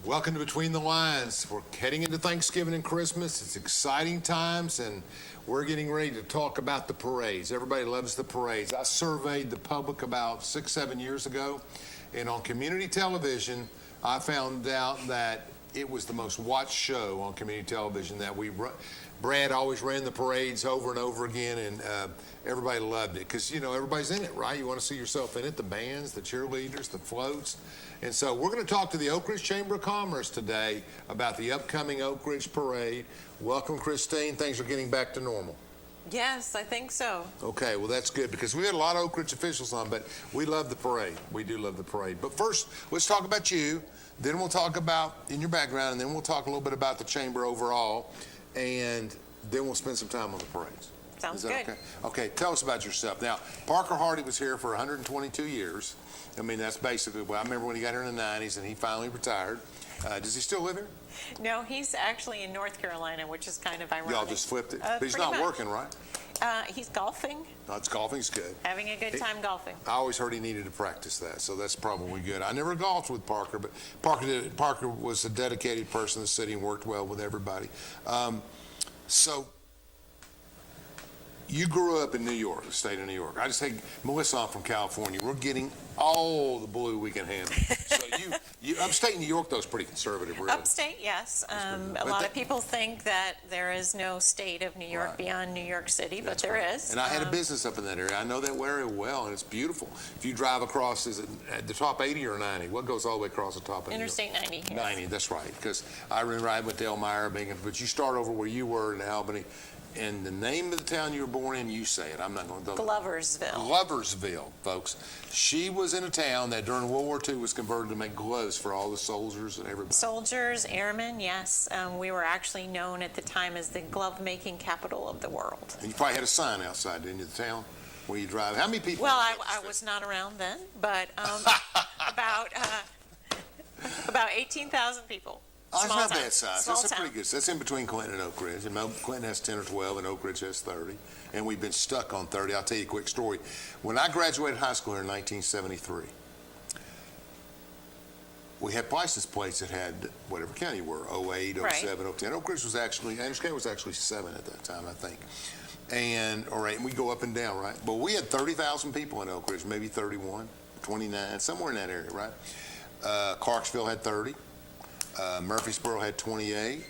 Welcome to Between the Lines. We're heading into Thanksgiving and Christmas. It's exciting times, and we're getting ready to talk about the parades. Everybody loves the parades. I surveyed the public about 6-7 years ago, and on community television, I found out that it was the most watched show on community television. Brad always ran the parades over and over again, and everybody loved it because, you know, everybody's in it, right? You want to see yourself in it, the bands, the cheerleaders, the floats. And so we're going to talk to the Oak Ridge Chamber of Commerce today about the upcoming Oak Ridge Parade. Welcome, Christine. Things are getting back to normal. Yes, I think so. Okay, well, that's good because we had a lot of Oak Ridge officials on, but we love the parade. We do love the parade. But first, let's talk about you. Then we'll talk about in your background, and then we'll talk a little bit about the chamber overall, and then we'll spend some time on the parades. Sounds Is that good. okay? Okay, tell us about yourself. Now, Parker Hardy was here for 122 years. I mean, that's basically, well, I remember when he got here in the 90s and he finally retired. Does he still live here? No, he's actually in North Carolina, which is kind of ironic. Y'all just flipped it. But he's pretty not much. working, right? He's golfing, No, it's golfing's good. having a good time golfing. I always heard he needed to practice that, so that's probably good. I never golfed with Parker, but Parker was a dedicated person in the city and worked well with everybody. So you grew up in New York, the state of New York. I just take Melissa on from California. We're getting all the blue we can handle. So you upstate New York, though, is pretty conservative, really. Upstate, yes. A lot of people think that there is no state of New York Right. beyond New York City, but That's there right. is. And I had a business up in that area. I know that area well, and it's beautiful. If you drive across, is it at the top 80 or 90? What goes all the way across the top of New York? Interstate 90. Yes. 90, that's right. Because I remember I went to Elmira, Bingham, but you start over where you were in Albany, and the name of the town you were born in, you say it. I'm not going to. Gloversville. Gloversville, folks. She was in a town that during World War II was converted to make gloves for all the soldiers and everybody. Soldiers, airmen, yes. We were actually known at the time as the glove-making capital of the world. And you probably had a sign outside, didn't you, the town where you drive? How many people? Well, I was not around then, but about 18,000 people. Oh, that's Small not town. bad size. Small That's a town. pretty good. That's in between Clinton and Oak Ridge. And Clinton has 10 or 12, and Oak Ridge has 30. And we've been stuck on 30. I'll tell you a quick story. When I graduated high school here in 1973, we had license plates that had whatever county you were, 08, 07, 010. Oak Ridge was actually, Anderson County was actually 7 at that time, I think. And, all right, and we go up and down, right? But we had 30,000 people in Oak Ridge, maybe 31, 29, somewhere in that area, right? Clarksville had 30. Murfreesboro had 28.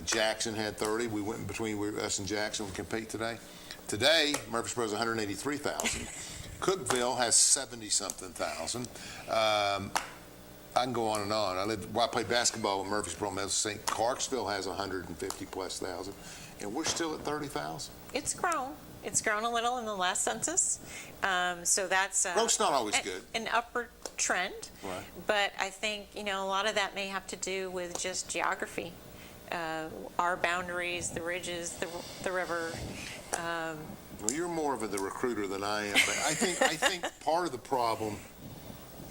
Jackson had 30. We went in between us and Jackson. We compete today. Today, Murfreesboro's 183,000. Cookeville has 70-something thousand. I can go on and on. I played basketball with Murfreesboro. St. Clarksville has 150+ thousand, and we're still at 30,000. It's grown. It's grown a little in the last census. So that's Growth's not always good. An upward trend. Right. But I think, you know, a lot of that may have to do with just geography. Our boundaries, the ridges, the river. Well, you're more of the recruiter than I am, but I think part of the problem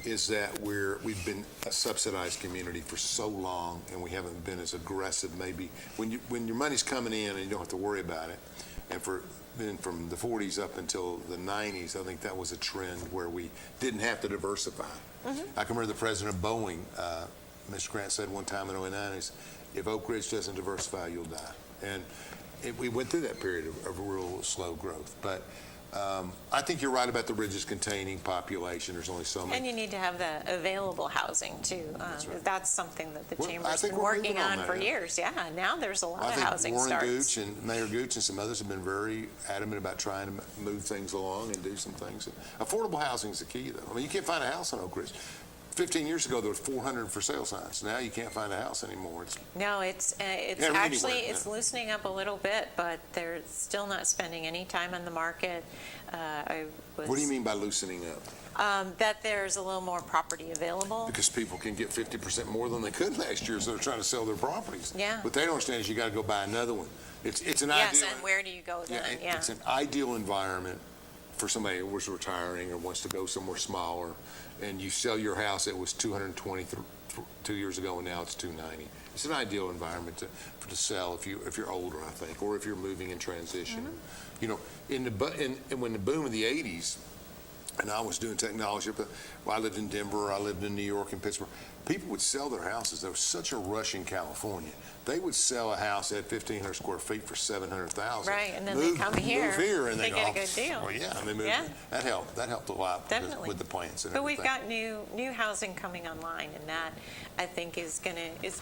is that we've been a subsidized community for so long, and we haven't been as aggressive. Maybe when your money's coming in and you don't have to worry about it, and then from the 40s up until the 90s, I think that was a trend where we didn't have to diversify. Mm-hmm. I can remember the president of Boeing, Mr. Grant, said one time in the early 90s, if Oak Ridge doesn't diversify, you'll die. And we went through that period of real slow growth. But I think you're right about the ridges containing population. There's only so many. And you need to have the available housing, too. That's something that the Chamber's been working on for years. Yeah, now there's a lot of housing starts. Warren Gooch and Mayor Gooch and some others have been very adamant about trying to move things along and do some things. Affordable housing is the key, though. I mean, you can't find a house in Oak Ridge. 15 years ago, there was 400 for sale signs. Now you can't find a house anymore. It's actually it's loosening up a little bit, but they're still not spending any time on the market. What do you mean by loosening up? That there's a little more property available. Because people can get 50% more than they could last year, so they're trying to sell their properties. Yeah. What they don't understand is you got to go buy another one. It's an yes, ideal. and where do you go then? Yeah. It's an ideal environment for somebody who was retiring or wants to go somewhere smaller, and you sell your house that was 220 2 years ago, and now it's 290. It's an ideal environment to sell if you're older, I think, or if you're moving in transition. Mm-hmm. You know, when the boom of the 80s, and I was doing technology, but I lived in Denver, I lived in New York and Pittsburgh. People would sell their houses. There was such a rush in California. They would sell a house at 1,500 square feet for $700,000. Right, and then they come here. Move here, and they go, get a good deal. Well, yeah, and they moved. Yeah. That helped. That helped a lot Definitely. with the plants and But everything. we've got new housing coming online, and that I think is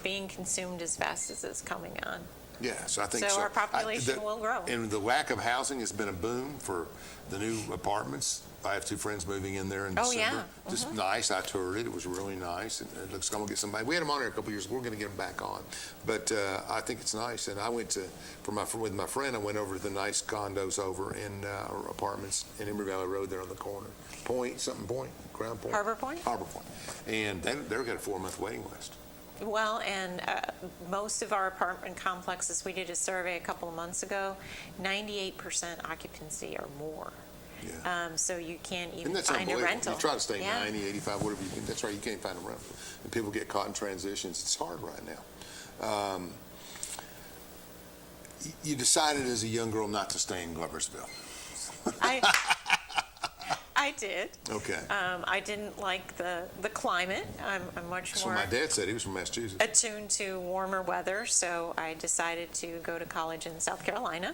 being consumed as fast as it's coming on. Yeah, so I think so. So our population will grow. And the lack of housing has been a boom for the new apartments. I have two friends moving in there in Oh, December. yeah. Just nice. I toured it. It was really nice. And it looks like I'm going to get somebody. We had them on here a couple years ago. We're going to get them back on. But I think it's nice. And I went to, with my friend, I went over to the nice condos over in apartments in Emory Valley Road there on the corner. Crown Point? Harbor Point? Harbor Point. And they've got a 4-month waiting list. Well, and most of our apartment complexes, we did a survey a couple of months ago, 98% occupancy or more. Yeah. So you can't even And that's find a unbelievable. rental. You try to stay Yeah. 90, 85, whatever you can. That's right, you can't find a rental. And people get caught in transitions. It's hard right now. You decided as a young girl not to stay in Gloversville. I did. Okay. I didn't like the climate. I'm much That's more what my dad said. He was from Massachusetts. attuned to warmer weather, so I decided to go to college in South Carolina.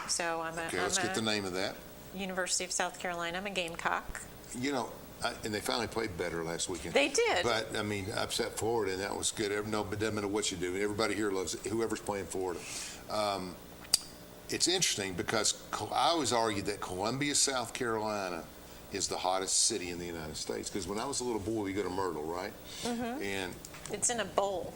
So Okay, let's get the name of that. University of South Carolina. I'm a Gamecock. You know, and they finally played better last weekend. They did. But, I mean, upset Florida, and that was good. No, but it doesn't matter what you do. Everybody here loves it, whoever's playing Florida. It's interesting because I always argued that Columbia, South Carolina is the hottest city in the United States. Because when I was a little boy, we go to Myrtle, right? Mm-hmm. And It's in a bowl.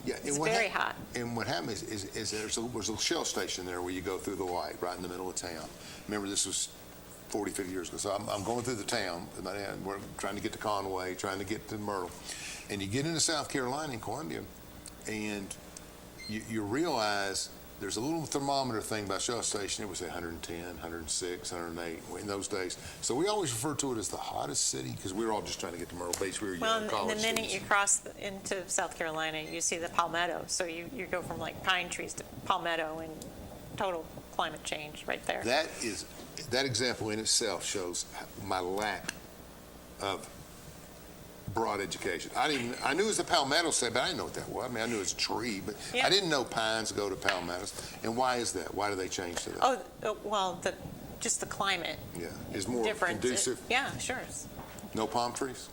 yeah, It's very hot. And what happened is there's a Shell station there where you go through the light right in the middle of town. Remember, this was 40, 50 years ago. So I'm going through the town. And we're trying to get to Conway, trying to get to Myrtle. And you get into South Carolina and Columbia, and you realize there's a little thermometer thing by Shell Station. It was 110, 106, 108 in those days. So we always refer to it as the hottest city because we were all just trying to get to Myrtle Beach. We were Well, young college and the minute students. you cross into South Carolina, you see the palmetto. So you go from like pine trees to palmetto and total climate change right there. That example in itself shows my lack of broad education. I knew it was the palmetto set, but I didn't know what that was. I mean, I knew it was a tree, but Yeah. I didn't know pines go to palmettos. And why is that? Why do they change to that? Oh, well, just the climate Yeah, is more difference. conducive. Yeah, sure. No palm trees?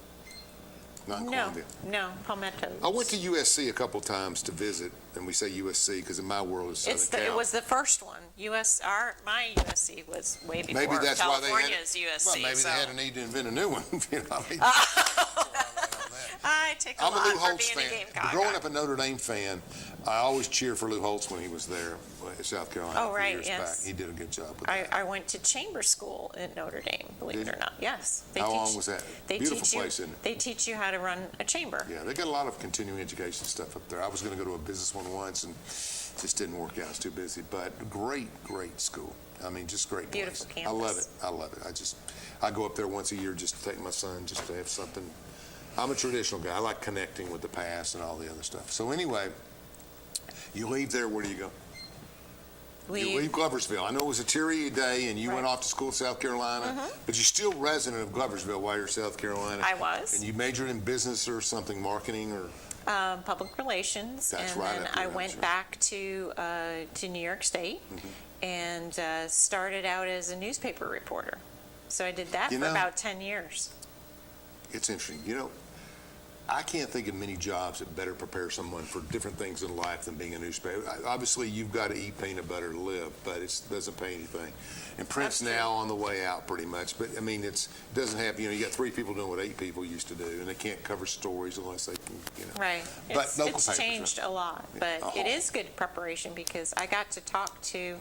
Not in No, Columbia. no, palmettos. I went to USC a couple times to visit, and we say USC because in my world it's Southern Cal. It was the first one. My USC was way before Maybe that's why they had. California's USC. Well, maybe so. they had a need to invent a new one. You know, I mean, I take a I'm a lot Lou for Holtz being fan. a Gamecock. Growing up a Notre Dame fan, I always cheered for Lou Holtz when he was there in South Carolina Oh, a few right, years yes. back. He did a good job with that. I went to chamber school at Notre Dame, believe Did it or you? not. Yes. How long was that? Beautiful place, isn't it? They teach you how to run a chamber. Yeah, they got a lot of continuing education stuff up there. I was going to go to a business one once and just didn't work out. I was too busy. But great school. I mean, just great place. Beautiful I love it. campus. I love it. I go up there once a year just to take my son, just to have something. I'm a traditional guy. I like connecting with the past and all the other stuff. So anyway, you leave there, where do you go? You leave Gloversville. I know it was a teary day and you went Right. off to school in South Carolina, but you're still resident of Gloversville while you're in South Carolina. I was. And you majored in business or something, marketing or? Public relations. That's and right then up I your went alley. back to New York State and started out as a newspaper reporter. So I did that You for know- about 10 years. It's interesting. You know, I can't think of many jobs that better prepare someone for different things in life than being a newspaper. Obviously, you've got to eat peanut butter to live, but it doesn't pay anything. And print's That's true. now on the way out pretty much. But, I mean, it doesn't have, you got 3 people doing what 8 people used to do, and they can't cover stories unless they can, Right. But local It's papers, changed right? a lot, but Oh. it is good preparation because I got to talk to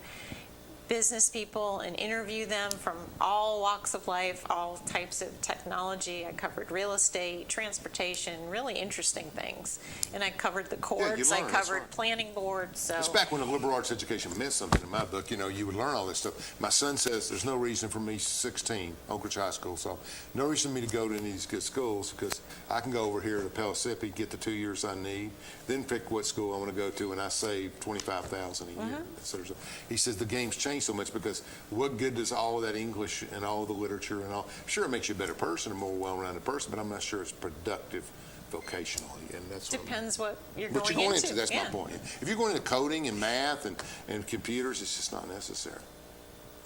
business people and interview them from all walks of life, all types of technology. I covered real estate, transportation, really interesting things. And I covered the courts, I learn, that's covered right. planning boards, so. It's back when the liberal arts education meant something in my book. You would learn all this stuff. My son says there's no reason for me, 16, Oak Ridge High School, so no reason for me to go to any of these good schools because I can go over here to Pellissippi, get the 2 years I need, then pick what school I want to go to, and I save $25,000 a year. So he says the game's changed so much because what good does all of that English and all of the literature and all, sure, it makes you a better person, a more well-rounded person, but I'm not sure it's productive vocationally, and that's Depends what you're what going you're going into. into. That's yeah. my point. If you're going into coding and math and computers, it's just not necessary.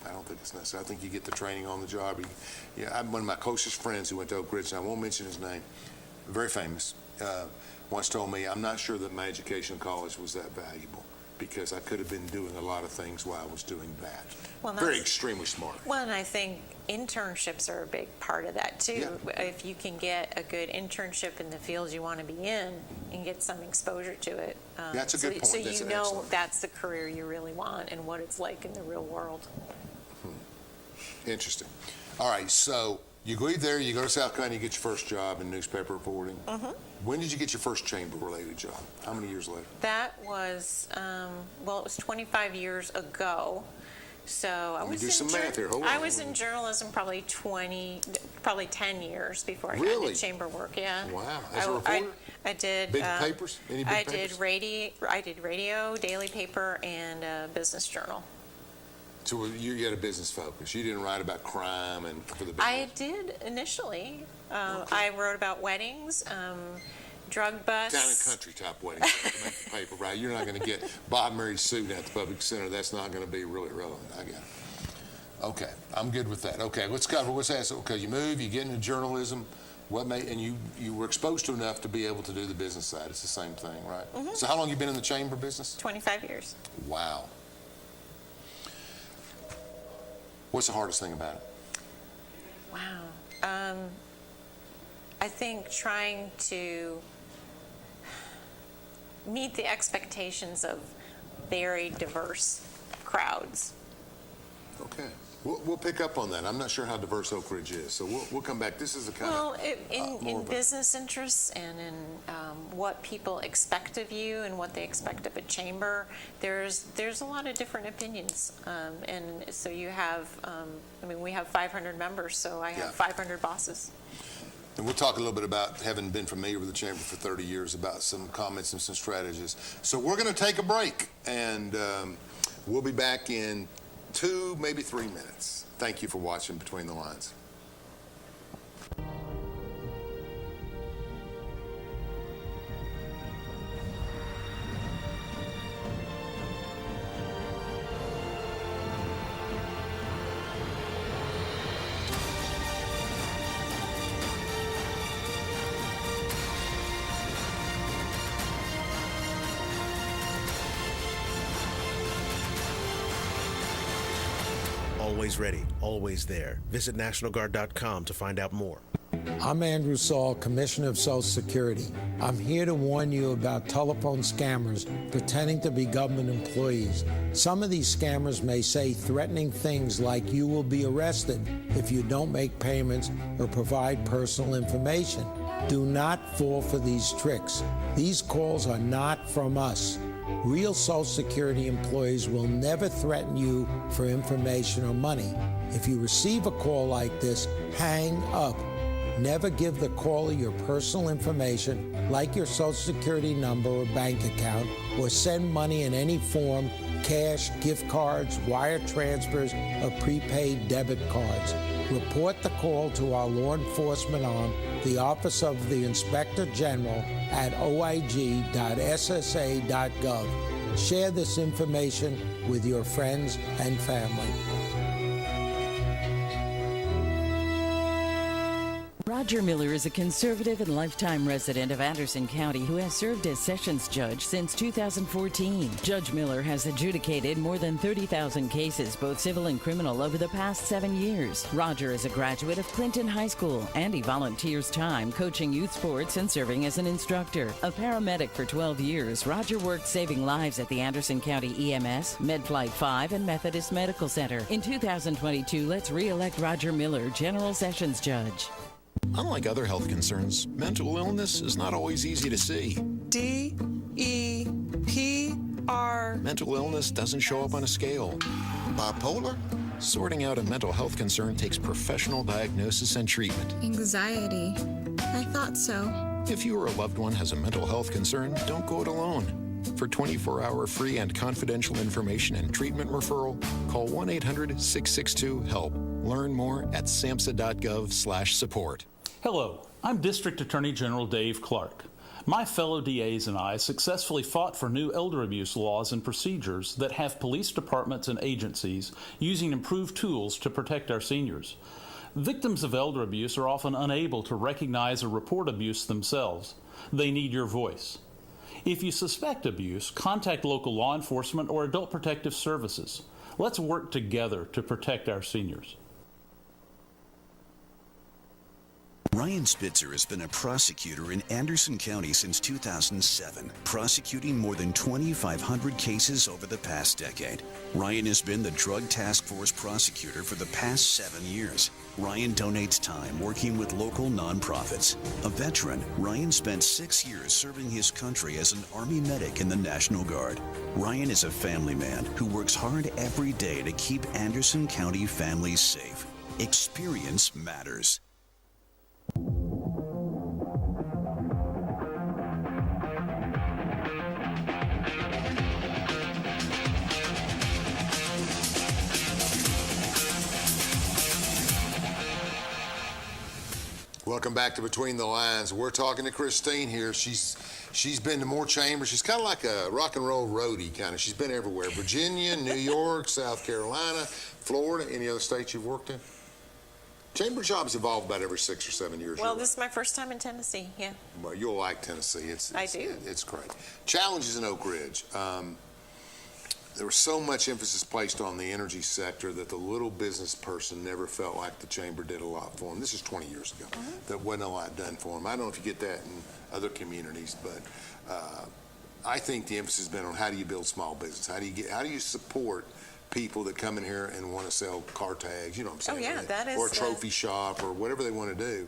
I don't think it's necessary. I think you get the training on the job. One of my closest friends who went to Oak Ridge, and I won't mention his name, very famous, once told me, I'm not sure that my education in college was that valuable because I could have been doing a lot of things while I was doing that. Well, very extremely smart. Well, and I think internships are a big part of that too. Yeah. If you can get a good internship in the field you want to be in and get some exposure to it. That's a good point. So That's you know excellent. that's the career you really want and what it's like in the real world. Interesting. All right, so you leave there, you go to South Carolina, you get your first job in newspaper reporting. When did you get your first chamber-related job? How many years later? That was, well, it was 25 years ago. So I Let me was do in some math here. Hold on. I was in journalism probably 10 years before I got Really? into chamber work. Yeah. Wow. As a reporter? I did. Big papers? Any big I papers? I did radio, daily paper, and business journal. So you had a business focus. You didn't write about crime and for the business. I did initially. I wrote about weddings, drug busts. Town and country type weddings to make the paper, right? You're not going to get Bob Mary's suit at the public center. That's not going to be really relevant. I got it. Okay, I'm good with that. Okay, let's cover what's that. Okay, you move, you get into journalism. And you were exposed to enough to be able to do the business side. It's the same thing, right? So how long you been in the chamber business? 25 years. Wow. What's the hardest thing about it? Wow. I think trying to meet the expectations of very diverse crowds. Okay. We'll pick up on that. I'm not sure how diverse Oak Ridge is, so we'll come back. This is a kind Well, of in business interests and in what people expect of you and what they expect of a chamber, there's a lot of different opinions. And so you have, we have 500 members, so I have 500 bosses. And we'll talk a little bit about, having been familiar with the chamber for 30 years, about some comments and some strategies. So we're going to take a break, and we'll be back in 2, maybe 3 minutes. Thank you for watching Between the Lines. Always ready, always there. Visit NationalGuard.com to find out more. I'm Andrew Saul, Commissioner of Social Security. I'm here to warn you about telephone scammers pretending to be government employees. Some of these scammers may say threatening things like you will be arrested if you don't make payments or provide personal information. Do not fall for these tricks. These calls are not from us. Real Social Security employees will never threaten you for information or money. If you receive a call like this, hang up. Never give the caller your personal information, like your Social Security number or bank account, or send money in any form, cash, gift cards, wire transfers, or prepaid debit cards. Report the call to our law enforcement arm, the Office of the Inspector General, at oig.ssa.gov. Share this information with your friends and family. Roger Miller is a conservative and lifetime resident of Anderson County who has served as Sessions Judge since 2014. Judge Miller has adjudicated more than 30,000 cases, both civil and criminal, over the past 7 years. Roger is a graduate of Clinton High School, and he volunteers time coaching youth sports and serving as an instructor. A paramedic for 12 years, Roger worked saving lives at the Anderson County EMS, MedFlight 5, and Methodist Medical Center. In 2022, let's re-elect Roger Miller, General Sessions Judge. Unlike other health concerns, mental illness is not always easy to see. D-E-P-R. Mental illness doesn't show up on a scale. Bipolar? Sorting out a mental health concern takes professional diagnosis and treatment. Anxiety. I thought so. If you or a loved one has a mental health concern, don't go it alone. For 24-hour free and confidential information and treatment referral, call 1-800-662-HELP. Learn more at samhsa.gov/support. Hello, I'm District Attorney General Dave Clark. My fellow DAs and I successfully fought for new elder abuse laws and procedures that have police departments and agencies using improved tools to protect our seniors. Victims of elder abuse are often unable to recognize or report abuse themselves. They need your voice. If you suspect abuse, contact local law enforcement or adult protective services. Let's work together to protect our seniors. Ryan Spitzer has been a prosecutor in Anderson County since 2007, prosecuting more than 2,500 cases over the past decade. Ryan has been the Drug Task Force prosecutor for the past 7 years. Ryan donates time working with local nonprofits. A veteran, Ryan spent 6 years serving his country as an Army medic in the National Guard. Ryan is a family man who works hard every day to keep Anderson County families safe. Experience matters. Welcome back to Between the Lines. We're talking to Christine here. She's been to more chambers. She's kind of like a rock and roll roadie kind of. She's been everywhere. Virginia, New York, South Carolina, Florida. Any other states you've worked in? Chamber jobs evolve about every 6 or 7 years. Well, this is my first time in Tennessee, yeah. Well, you'll like Tennessee. I do. It's great. Challenges in Oak Ridge. There was so much emphasis placed on the energy sector that the little business person never felt like the chamber did a lot for them. This is 20 years ago. There wasn't a lot done for them. I don't know if you get that in other communities, but I think the emphasis has been on how do you build small business? How do you support people that come in here and want to sell car tags? You know what I'm saying? Oh, yeah, that is or a trophy shop or whatever they want to do.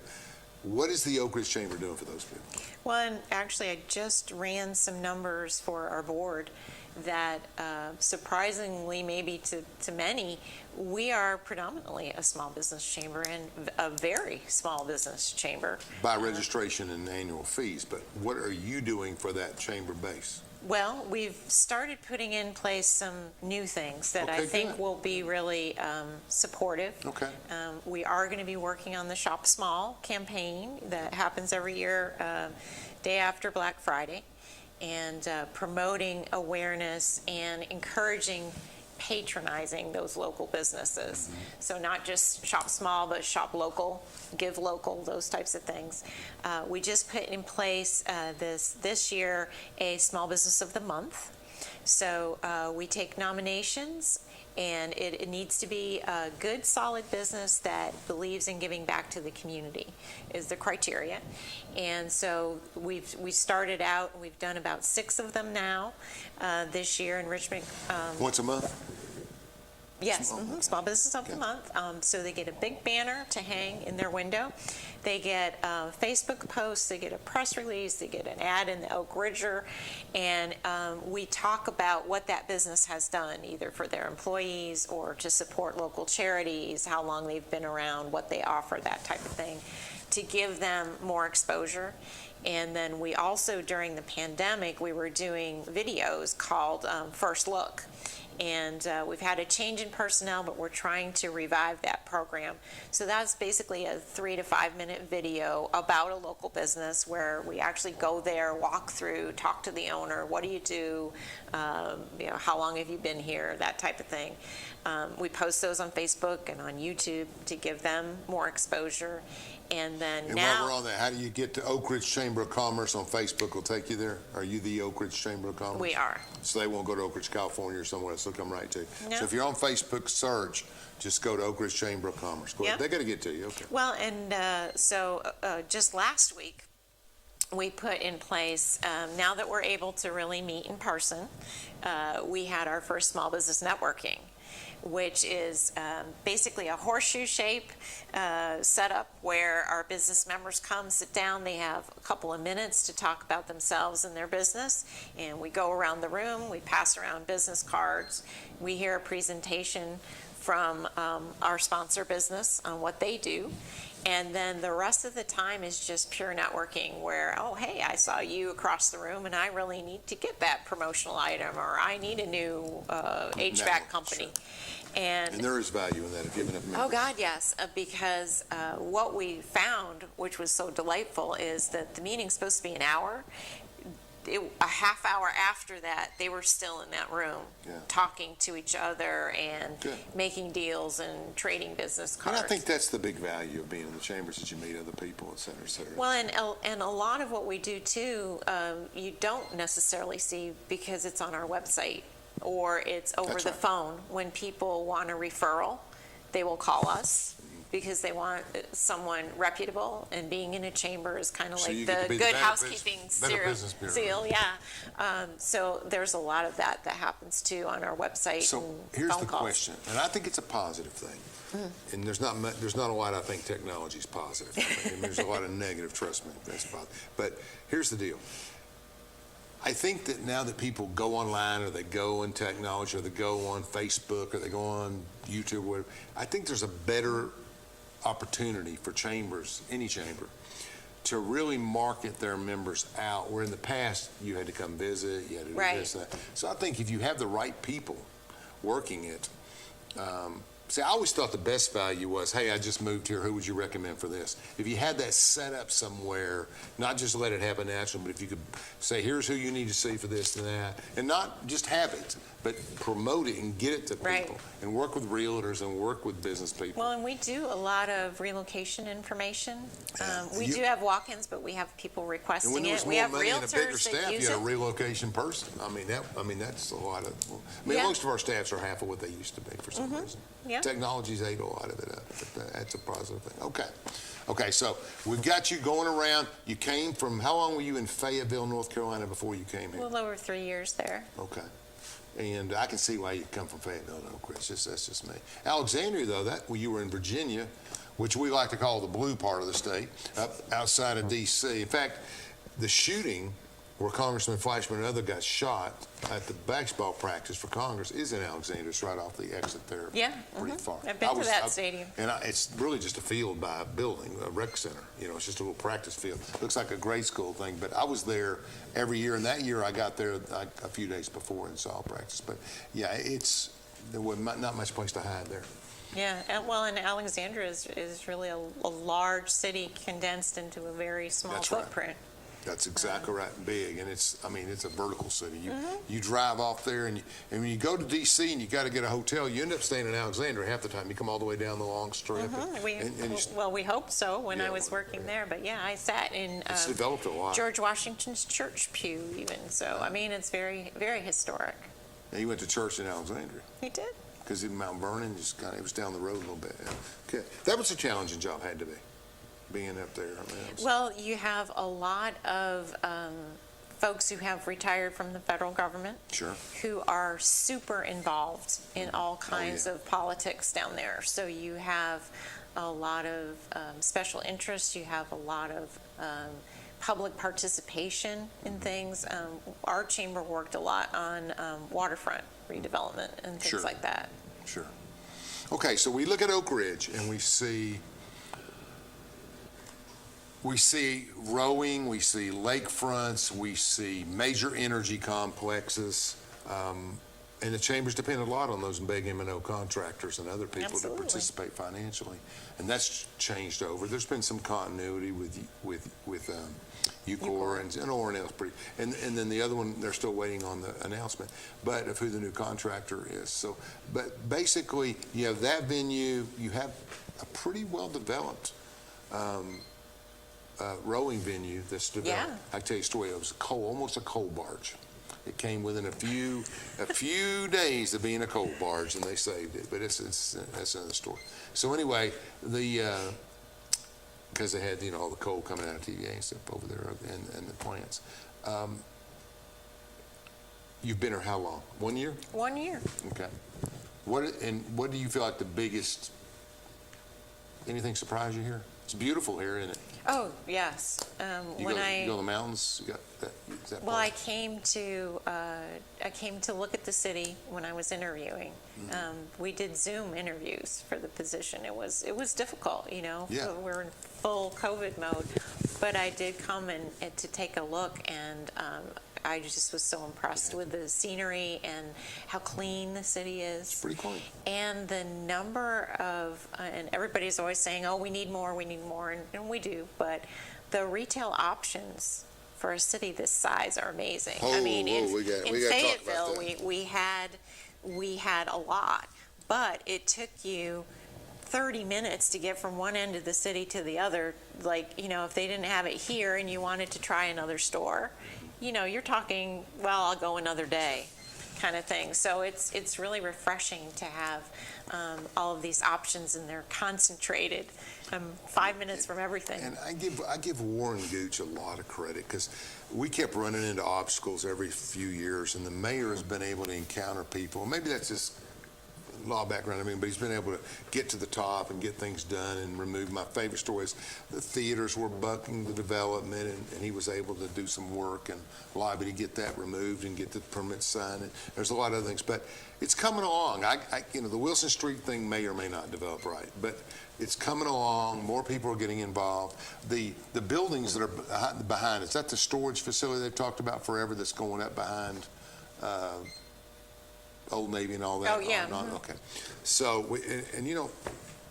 What is the Oak Ridge Chamber doing for those people? Well, and actually, I just ran some numbers for our board that surprisingly, maybe to many, we are predominantly a small business chamber and a very small business chamber. By registration and annual fees, but what are you doing for that chamber base? Well, we've started putting in place some new things that I think good. will be really supportive. Okay. We are going to be working on the Shop Small campaign that happens every year, day after Black Friday, and promoting awareness and encouraging patronizing those local businesses. So not just shop small, but shop local, give local, those types of things. We just put in place this year a Small Business of the Month. So we take nominations, and it needs to be a good, solid business that believes in giving back to the community is the criteria. And so we started out, and we've done about 6 of them now this year in Richmond. Once a month? Yes, Small Business of the Month. So they get a big banner to hang in their window. They get Facebook posts, they get a press release, they get an ad in the Oak Ridger, and we talk about what that business has done, either for their employees or to support local charities, how long they've been around, what they offer, that type of thing, to give them more exposure. And then we also, during the pandemic, we were doing videos called First Look. And we've had a change in personnel, but we're trying to revive that program. So that's basically a 3 to 5 minute video about a local business where we actually go there, walk through, talk to the owner. What do you do? How long have you been here? That type of thing. We post those on Facebook and on YouTube to give them more exposure. And then And now, while we're on that, how do you get to Oak Ridge Chamber of Commerce on Facebook? Will take you there. Are you the Oak Ridge Chamber of Commerce? we are. So they won't go to Oak Ridge, California or somewhere else. They'll come right to you. No. So if you're on Facebook, search, just go to Oak Ridge Chamber of Commerce. Go ahead. Yep. They got to get to you. Okay. Well, and so just last week, we put in place, now that we're able to really meet in person, we had our first small business networking, which is basically a horseshoe shape setup where our business members come, sit down, they have a couple of minutes to talk about themselves and their business, and we go around the room, we pass around business cards, we hear a presentation from our sponsor business on what they do, And then the rest of the time is just pure networking where, oh, hey, I saw you across the room and I really need to get that promotional item, or I need a new HVAC Network, company. sure. And there is value in that if you have enough members. oh, God, yes, because what we found, which was so delightful, is that the meeting's supposed to be an hour. A half hour after that, they were still in that room, talking to each other and making deals and trading business cards. And I think that's the big value of being in the chambers, that you meet other people, et cetera, et cetera. Well, and a lot of what we do too, you don't necessarily see because it's on our website or it's over That's the right. phone. When people want a referral, they will call us because they want someone reputable, and being in a chamber is kind of So you like get to the be the good better housekeeping better business bureau. seal. Yeah. So there's a lot of that happens too on our website. So and here's phone the calls. question, and I think it's a positive thing. And there's not a lot I think technology is positive. I mean, there's a lot of negative, trust me, that's positive. But here's the deal. I think that now that people go online, or they go in technology, or they go on Facebook, or they go on YouTube, or whatever, I think there's a better opportunity for chambers, any chamber, to really market their members out, where in the past you had to come visit, you had to do this, that. So I think if you have the right people working it, see, I always thought the best value was, hey, I just moved here, who would you recommend for this? If you had that set up somewhere, not just let it happen naturally, but if you could say, here's who you need to see for this and that, and not just have it, but promote it and get it to people, Right. and work with realtors and work with business people. Well, and we do a lot of relocation information. We You- do have walk-ins, but we have people And requesting when there was it. We more have money and a bigger realtors staff, that you use had a it. relocation person. I mean, that's a lot of, Yeah. most of our staffs are half of what they used to be for some reason. Yeah. Technology's ate a lot of it up, but that's a positive thing. Okay, so we've got you going around. You came from, how long were you in Fayetteville, North Carolina before you came A here? little over 3 years there. Okay. And I can see why you come from Fayetteville, though, Chris. That's just me. Alexandria, though, you were in Virginia, which we like to call the blue part of the state, up outside of D.C. In fact, the shooting where Congressman Fleischman and other got shot at the basketball practice for Congress is in Alexandria. It's right off the exit there. Yeah, Pretty far. I've been to that stadium. And it's really just a field by a building, a rec center. You know, it's just a little practice field. Looks like a grade school thing, but I was there every year, and that year I got there a few days before and saw practice. But yeah, there was not much place to hide there. Yeah, and Alexandria is really a large city condensed into a very small That's right. footprint. That's exactly right, big, and it's a vertical city. You drive off there, and when you go to D.C. and you got to get a hotel, you end up staying in Alexandria half the time. You come all the way down the long strip. We hope so when I Yeah, was working there, but yeah, I sat in It's developed a lot. George Washington's church pew even, so I mean, it's very, very historic. And you went to church in Alexandria He did. because in Mount Vernon, it was down the road a little bit. Okay, that was a challenging job, had to be, being up there. I mean, it was- Well, you have a lot of folks who have retired from the federal government. Sure. Who are super involved in all kinds yeah. of politics down there. So you have a lot of special interests, you have a lot of public participation in things. Our chamber worked a lot on waterfront redevelopment and things Sure. like that. Sure. Okay, so we look at Oak Ridge and we see rowing, we see lakefronts, we see major energy complexes, and the chambers depend a lot on those big M&O contractors and other people Absolutely. to participate financially, and that's changed over. There's been some continuity with UCOR and O&L's pretty, and then the other one, they're still waiting on the announcement, but of who the new contractor is. So, but basically, you have that venue, you have a pretty well-developed rowing venue that's developed. Yeah. I can tell you a story. It was almost a coal barge. It came within a few days of being a coal barge, and they saved it. But that's another story. So anyway, because they had all the coal coming out of TVA and stuff over there and the plants. You've been here how long? 1 year? 1 year. Okay. What do you feel like the biggest? Anything surprise you here? It's beautiful here, isn't it? Oh, yes. You go to the mountains? You got that, is that Well, part? I came to look at the city when I was interviewing. We did Zoom interviews for the position. It was difficult, you know. Yeah. We're in full COVID mode, but I did come and to take a look, and I just was so impressed with the scenery and how clean the city is. It's pretty clean. And the number of, and everybody's always saying, oh, we need more, and we do, but the retail options for a city this size are amazing. I mean, in we gotta talk Fayetteville, about that. we had a lot, but it took you 30 minutes to get from one end of the city to the other. Like, you know, if they didn't have it here and you wanted to try another store, you know, you're talking, well, I'll go another day kind of thing. So it's really refreshing to have all of these options, and they're concentrated 5 minutes from everything. And I give Warren Gooch a lot of credit, because we kept running into obstacles every few years, and the mayor has been able to encounter people. Maybe that's just law background, but he's been able to get to the top and get things done and remove. My favorite story is the theaters were bucking the development, and he was able to do some work and lobby to get that removed and get the permit signed. And there's a lot of other things, but it's coming along. The Wilson Street thing may or may not develop right, but it's coming along. More people are getting involved. The buildings that are behind, is that the storage facility they've talked about forever that's going up behind Old Navy and all that? Oh, yeah. Okay. So,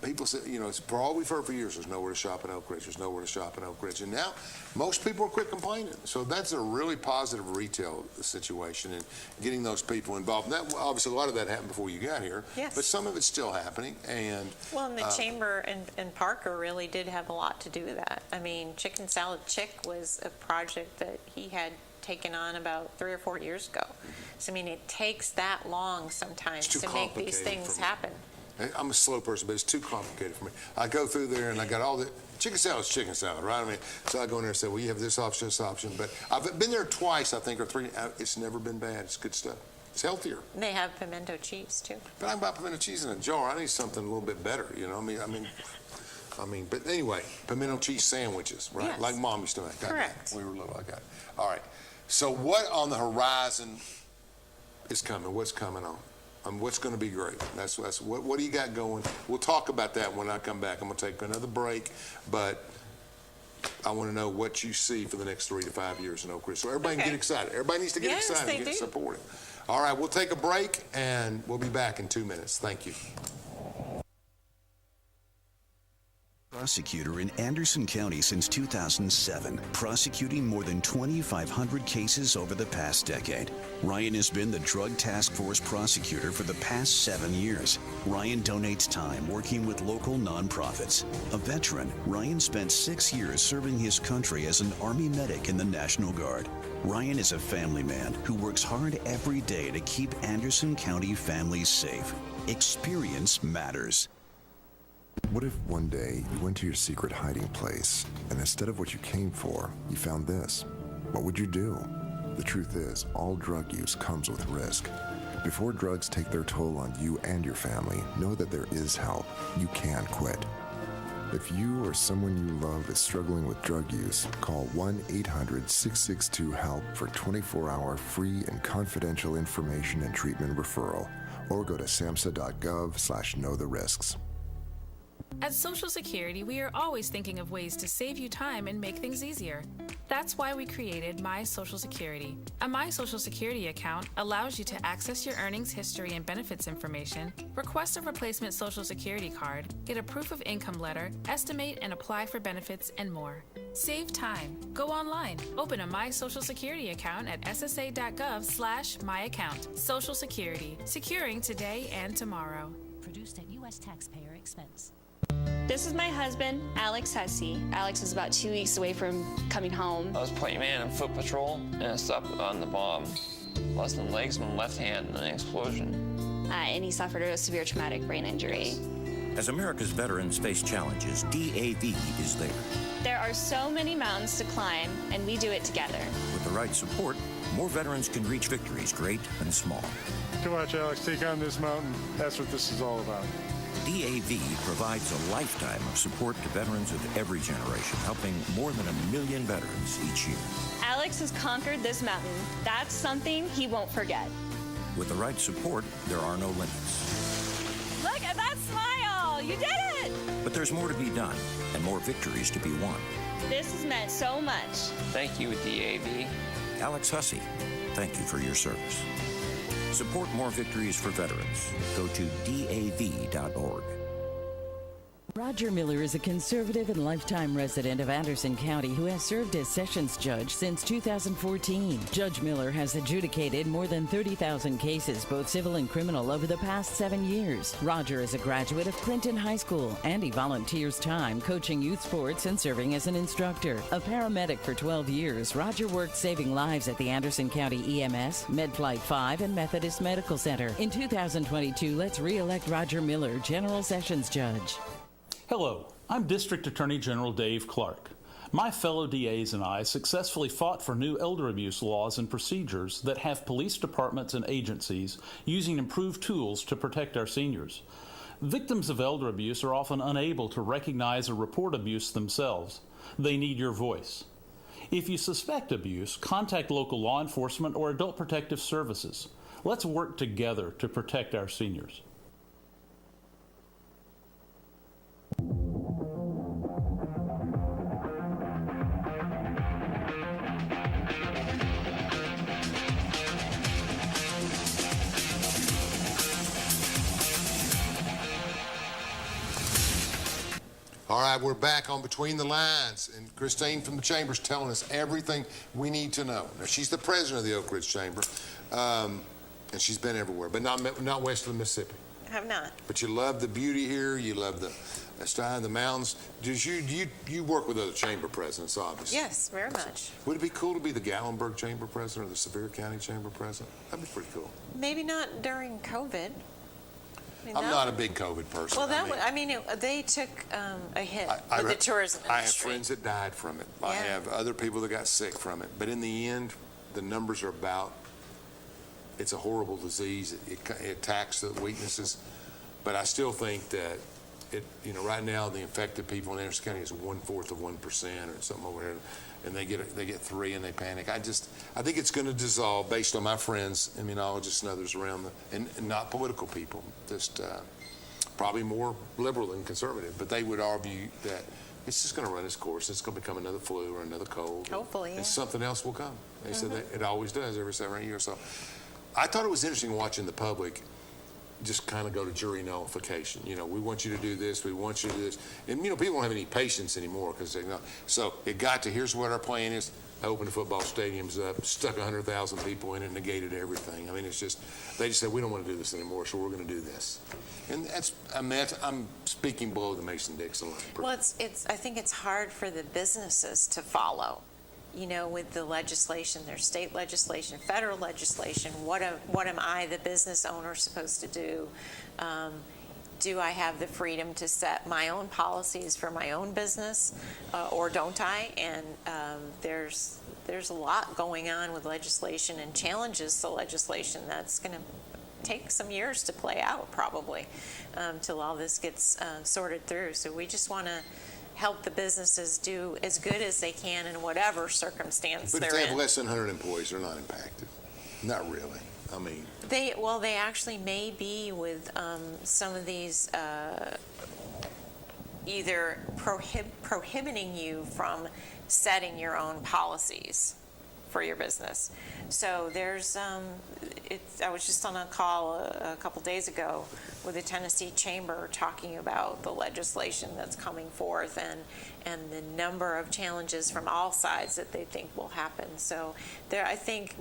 people say, it's for all we've heard for years, there's nowhere to shop in Oak Ridge, there's nowhere to shop in Oak Ridge. And now, most people are quit complaining. So that's a really positive retail situation, and getting those people involved. And that, obviously, a lot of that happened before you got here. Yes. But some of it's still happening. And Well, and the Chamber and Parker really did have a lot to do with that. I mean, Chicken Salad Chick was a project that he had taken on about 3 or 4 years ago. So, I mean, it takes that long sometimes It's too to make these complicated things for me. happen. I'm a slow person, but it's too complicated for me. I go through there and I got all the chicken salad's chicken salad, right? I mean, so I go in there and say, well, you have this option, this option. But I've been there twice, I think, or 3. It's never been bad. It's good stuff. It's healthier. And they have pimento cheese too. But I can buy pimento cheese in a jar. I need something a little bit better, you know. I mean, but anyway, pimento cheese sandwiches, right? Yes. Like Mom used to make. Correct. We were little. I got it. All right. So what on the horizon is coming? What's coming on? What's going to be great? That's what do you got going? We'll talk about that when I come back. I'm going to take another break, but I want to know what you see for the next 3 to 5 years in Oak Ridge. So everybody can get excited. Everybody needs to get Yes, excited they and get do. supported. All right, we'll take a break, and we'll be back in 2 minutes. Thank you. Prosecutor in Anderson County since 2007, prosecuting more than 2,500 cases over the past decade. Ryan has been the Drug Task Force prosecutor for the past 7 years. Ryan donates time working with local nonprofits. A veteran, Ryan spent 6 years serving his country as an Army medic in the National Guard. Ryan is a family man who works hard every day to keep Anderson County families safe. Experience matters. What if one day you went to your secret hiding place, and instead of what you came for, you found this? What would you do? The truth is, all drug use comes with risk. Before drugs take their toll on you and your family, know that there is help. You can quit. If you or someone you love is struggling with drug use, call 1-800-662-HELP for 24-hour free and confidential information and treatment referral, or go to samhsa.gov/knowtherisks. At Social Security, we are always thinking of ways to save you time and make things easier. That's why we created My Social Security. A My Social Security account allows you to access your earnings history and benefits information, request a replacement Social Security card, get a proof of income letter, estimate and apply for benefits, and more. Save time. Go online. Open a My Social Security account at ssa.gov/myaccount. Social Security. Securing today and tomorrow. Produced at U.S. taxpayer expense. This is my husband, Alex Hussey. Alex is about 2 weeks away from coming home. I was playing man on foot patrol, and I stopped on the bomb. Lost my legs and my left hand in an explosion. And he suffered a severe traumatic brain injury. As America's veterans face challenges, DAV is there. There are so many mountains to climb, and we do it together. With the right support, more veterans can reach victories, great and small. To watch Alex take on this mountain, that's what this is all about. DAV provides a lifetime of support to veterans of every generation, helping more than 1 million veterans each year. Alex has conquered this mountain. That's something he won't forget. With the right support, there are no limits. Look at that smile! You did it! But there's more to be done and more victories to be won. This has meant so much. Thank you, DAV. Alex Hussey, thank you for your service. Support more victories for veterans. Go to DAV.org. Roger Miller is a conservative and lifetime resident of Anderson County who has served as Sessions Judge since 2014. Judge Miller has adjudicated more than 30,000 cases, both civil and criminal, over the past 7 years. Roger is a graduate of Clinton High School, and he volunteers time coaching youth sports and serving as an instructor. A paramedic for 12 years, Roger worked saving lives at the Anderson County EMS, MedFlight 5, and Methodist Medical Center. In 2022, let's re-elect Roger Miller, General Sessions Judge. Hello, I'm District Attorney General Dave Clark. My fellow DAs and I successfully fought for new elder abuse laws and procedures that have police departments and agencies using improved tools to protect our seniors. Victims of elder abuse are often unable to recognize or report abuse themselves. They need your voice. If you suspect abuse, contact local law enforcement or adult protective services. Let's work together to protect our seniors. All right, we're back on Between the Lines, and Christine from the Chamber's telling us everything we need to know. Now, she's the president of the Oak Ridge Chamber, and she's been everywhere, but not west of the Mississippi. I have not. But you love the beauty here. You love the style, the mountains. You work with other chamber presidents, obviously? Yes, very much. Would it be cool to be the Gallenberg Chamber president or the Sevier County Chamber president? That'd be pretty cool. Maybe not during COVID. I'm not a big COVID person. Well, they took a hit with the tourism industry. I have friends that died from it. I have other people that got sick from it. But in the end, the numbers are about, it's a horrible disease. It attacks the weaknesses. But I still think that right now the infected people in Anderson County is 1/4 of 1% or something over here, and they get 3 and they panic. I think it's going to dissolve based on my friends, immunologists and others around and not political people, just probably more liberal than conservative, but they would argue that it's just going to run its course. It's going to become another flu or another cold. Hopefully, yeah. And something else will come. They said that it always does every 7 or 8 years. So I thought it was interesting watching the public just kind of go to jury nullification. We want you to do this, we want you to do this. And, people don't have any patience anymore because they know. So it got to, here's what our plan is. Open the football stadiums up, stuck 100,000 people in it, negated everything. They just said, we don't want to do this anymore, so we're going to do this. And I'm speaking below the Mason-Dixon line. Well, I think it's hard for the businesses to follow. With the legislation, there's state legislation, federal legislation. What am I, the business owner, supposed to do? Do I have the freedom to set my own policies for my own business, or don't I? And there's a lot going on with legislation and challenges to legislation that's going to take some years to play out, probably, till all this gets sorted through. So we just want to help the businesses do as good as they can in whatever circumstance they're in. But if they have less than 100 employees, they're not impacted. Not really. They actually may be with some of these either prohibiting you from setting your own policies for your business. So there's, I was just on a call a couple days ago with the Tennessee Chamber talking about the legislation that's coming forth and the number of challenges from all sides that they think will happen. So I think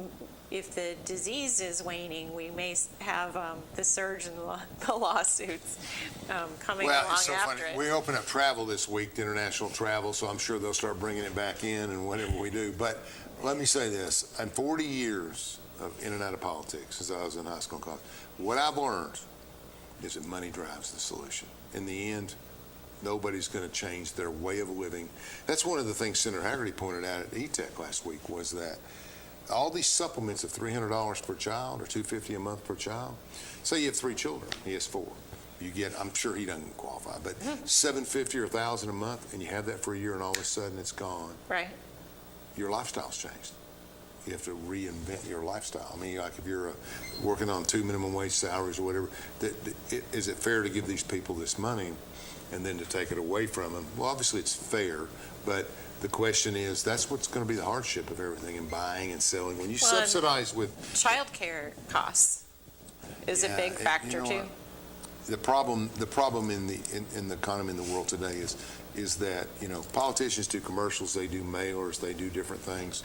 if the disease is waning, we may have the surge in the lawsuits coming along it's so after funny. it. We open up travel this week, international travel, so I'm sure they'll start bringing it back in and whatever we do. But let me say this. In 40 years of in and out of politics, since I was in high school and college, what I've learned is that money drives the solution. In the end, nobody's going to change their way of living. That's one of the things Senator Haggerty pointed out at E-Tech last week, was that all these supplements of $300 per child or $250 a month per child, say you have 3 children, he has 4. you get, I'm sure he doesn't qualify, but $750 or $1,000 a month, and you have that for a year, and all of a sudden it's gone. Right. Your lifestyle's changed. You have to reinvent your lifestyle. I mean, like if you're working on 2 minimum wage salaries or whatever, is it fair to give these people this money and then to take it away from them? Well, obviously it's fair, but the question is, that's what's going to be the hardship of everything in buying and selling. When you subsidize with childcare costs is a big factor too. The problem in the economy in the world today is that, you know, politicians do commercials, they do mailers, they do different things,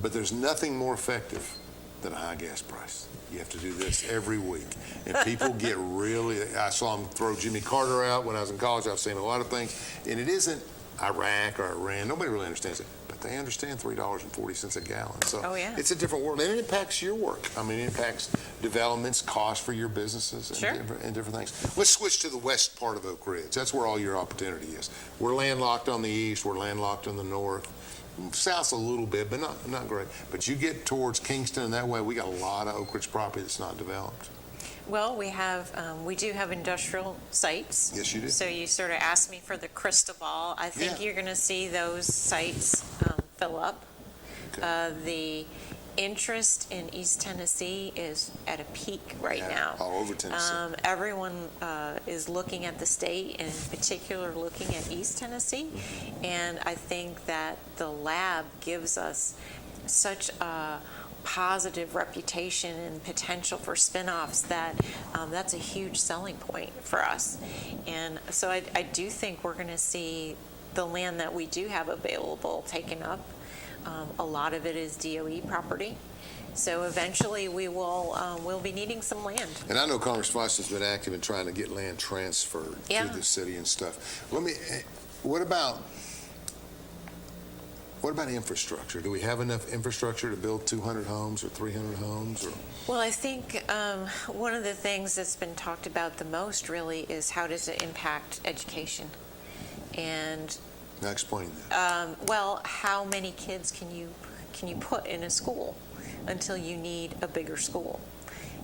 but there's nothing more effective than a high gas price. You have to do this every week, and people get really. I saw them throw Jimmy Carter out when I was in college. I've seen a lot of things, and it isn't Iraq or Iran. Nobody really understands it, but they understand $3.40 a gallon. So it's a different world, and it impacts your work. I mean, it impacts developments, costs for your businesses, and different things. Let's switch to the west part of Oak Ridge. That's where all your opportunity is. We're landlocked on the east. We're landlocked on the north. South a little bit, but not great. But you get towards Kingston, and that way we got a lot of Oak Ridge property that's not developed. Well, we do have industrial sites. Yes, you do. So you sort of asked me for the crystal ball. I think you're going to see those sites fill up. Okay. The interest in East Tennessee is at a peak right now. All over Tennessee. Everyone is looking at the state, and in particular looking at East Tennessee. And I think that the lab gives us such a positive reputation and potential for spin-offs that that's a huge selling point for us. And so I do think we're going to see the land that we do have available taken up. A lot of it is DOE property. So eventually we'll be needing some land. And I know Congressman Foster's been active in trying to get land transferred to the city and stuff. What about infrastructure? Do we have enough infrastructure to build 200 homes or 300 homes? Well, I think one of the things that's been talked about the most really is how does it impact education? And now explain that. Well, how many kids can you put in a school until you need a bigger school?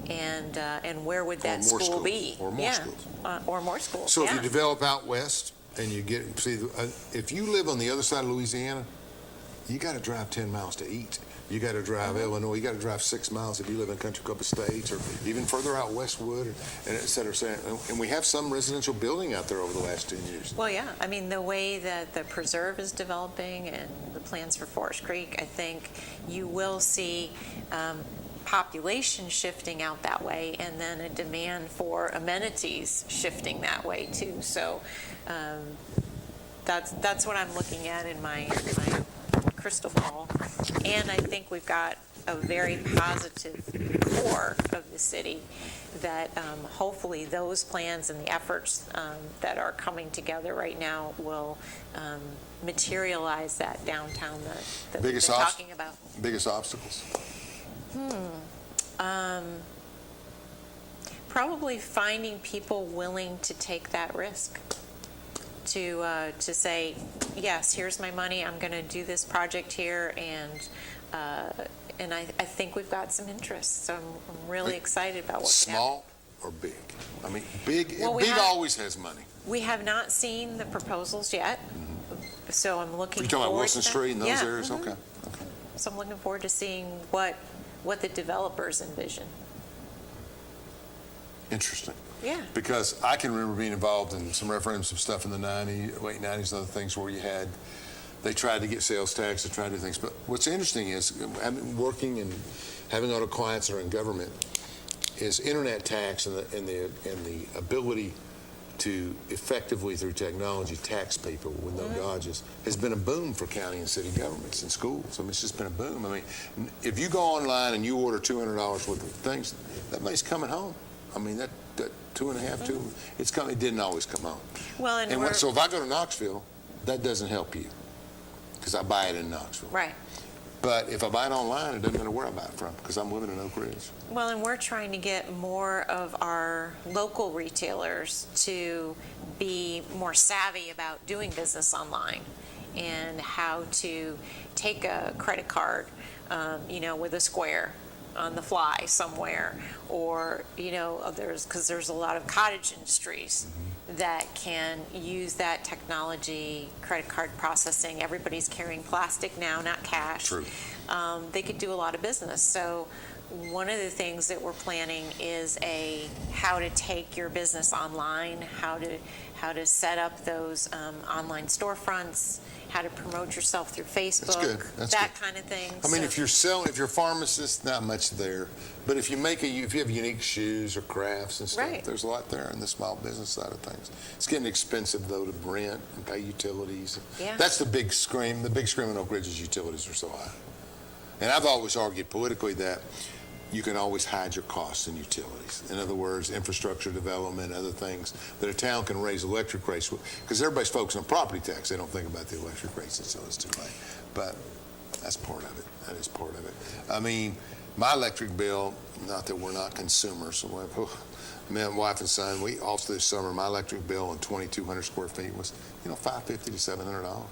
And where would that school be? Or more schools. Or more schools. So if you develop out west and you get, if you live on the other side of Louisiana, you got to drive 10 miles to eat. You got to drive Illinois. You got to drive 6 miles if you live in Country Club Estates, or even further out Westwood, and et cetera, et cetera. And we have some residential building out there over the last 10 years. Well, yeah. I mean, the way that the preserve is developing and the plans for Forest Creek, I think you will see population shifting out that way, and then a demand for amenities shifting that way too. So that's what I'm looking at in my crystal ball. And I think we've got a very positive core of the city that hopefully those plans and the efforts that are coming together right now will materialize that downtown that we've been talking about. Biggest obstacles? Probably finding people willing to take that risk. To say, yes, here's my money, I'm going to do this project here, and I think we've got some interest. So I'm really excited about what's small or big. I mean, big always has money. We have not seen the proposals yet, so I'm looking. You're talking about Wilson Street and those areas, okay. So I'm looking forward to seeing what the developers envision. Interesting. Yeah. Because I can remember being involved in some referendums and stuff in the late 90s and other things where they tried to get sales tax, they tried to do things. But what's interesting is, working and having other clients that are in government, is internet tax and the ability to effectively, through technology, tax people with no dodges has been a boom for county and city governments and schools. I mean, it's just been a boom. I mean, if you go online and you order $200 worth of things, that money's coming home. I mean, that 2.5, it's coming. It didn't always come home. Well, so if I go to Knoxville, that doesn't help you because I buy it in Knoxville. Right. But if I buy it online, it doesn't matter where I buy it from because I'm living in Oak Ridge. Well, and we're trying to get more of our local retailers to be more savvy about doing business online and how to take a credit card, with a Square. on the fly somewhere, or, because there's a lot of cottage industries that can use that technology, credit card processing. Everybody's carrying plastic now, not cash. True. They could do a lot of business. So one of the things that we're planning is how to take your business online, how to set up those online storefronts, how to promote yourself through Facebook, That's that good. kind of thing. I mean, if you're a pharmacist, not much there. But if you have unique shoes or crafts and stuff, Right. there's a lot there in the small business side of things. It's getting expensive, though, to rent and pay utilities. Yeah. That's the big scream. The big scream in Oak Ridge is utilities are so high. And I've always argued politically that you can always hide your costs in utilities. In other words, infrastructure development, other things that a town can raise electric rates, because everybody's focused on property tax. They don't think about the electric rates until it's too late. But that's part of it. That is part of it. I mean, my electric bill, not that we're not consumers, so me and wife and son, we all through the summer, my electric bill on 2,200 square feet was, $550 to $700.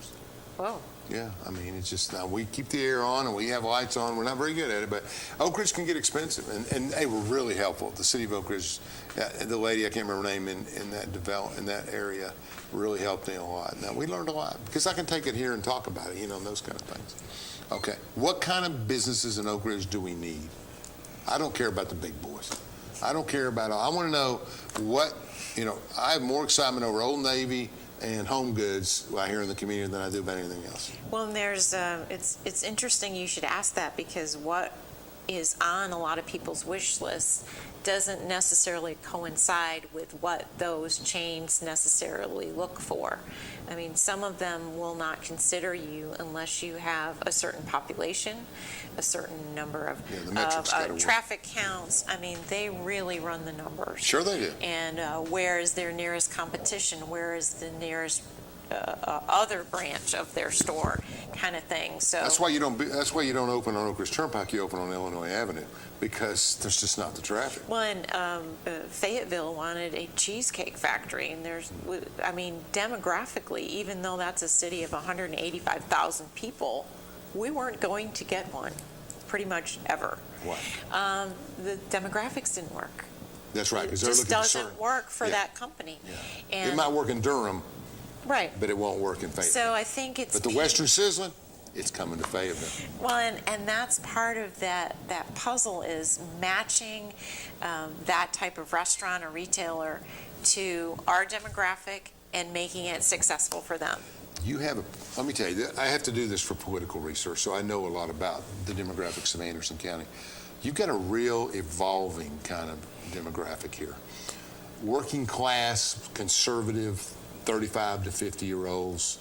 Whoa. Yeah, I mean, it's just, now we keep the air on and we have lights on. We're not very good at it, but Oak Ridge can get expensive, and they were really helpful. The city of Oak Ridge, the lady, I can't remember her name, in that area, really helped me a lot. Now, we learned a lot, because I can take it here and talk about it, those kind of things. Okay, what kind of businesses in Oak Ridge do we need? I don't care about the big boys. I don't care about I want to know what, I have more excitement over Old Navy and home goods out here in the community than I do about anything else. Well, and there's it's interesting you should ask that, because what is on a lot of people's wish lists doesn't necessarily coincide with what those chains necessarily look for. I mean, some of them will not consider you unless you have a certain population, a certain number of traffic counts. I mean, they really run the numbers. Sure they do. And where is their nearest competition? Where is the nearest other branch of their store, kind of thing. So that's why you don't open on Oak Ridge Turnpike. You open on Illinois Avenue, because there's just not the traffic. Well, and Fayetteville wanted a cheesecake factory, and demographically, even though that's a city of 185,000 people, we weren't going to get one, pretty much ever. Why? The demographics didn't work. That's right, because it they're just looking doesn't work for that company. Yeah. And it might work in Durham. Right. But it won't work in Fayetteville. So I think it's... But the Western Sizzling, it's coming to Fayetteville. Well, and that's part of that puzzle, is matching that type of restaurant or retailer to our demographic and making it successful for them. Let me tell you, I have to do this for political research, so I know a lot about the demographics of Anderson County. You've got a real evolving kind of demographic here. Working class, conservative, 35 to 50-year-olds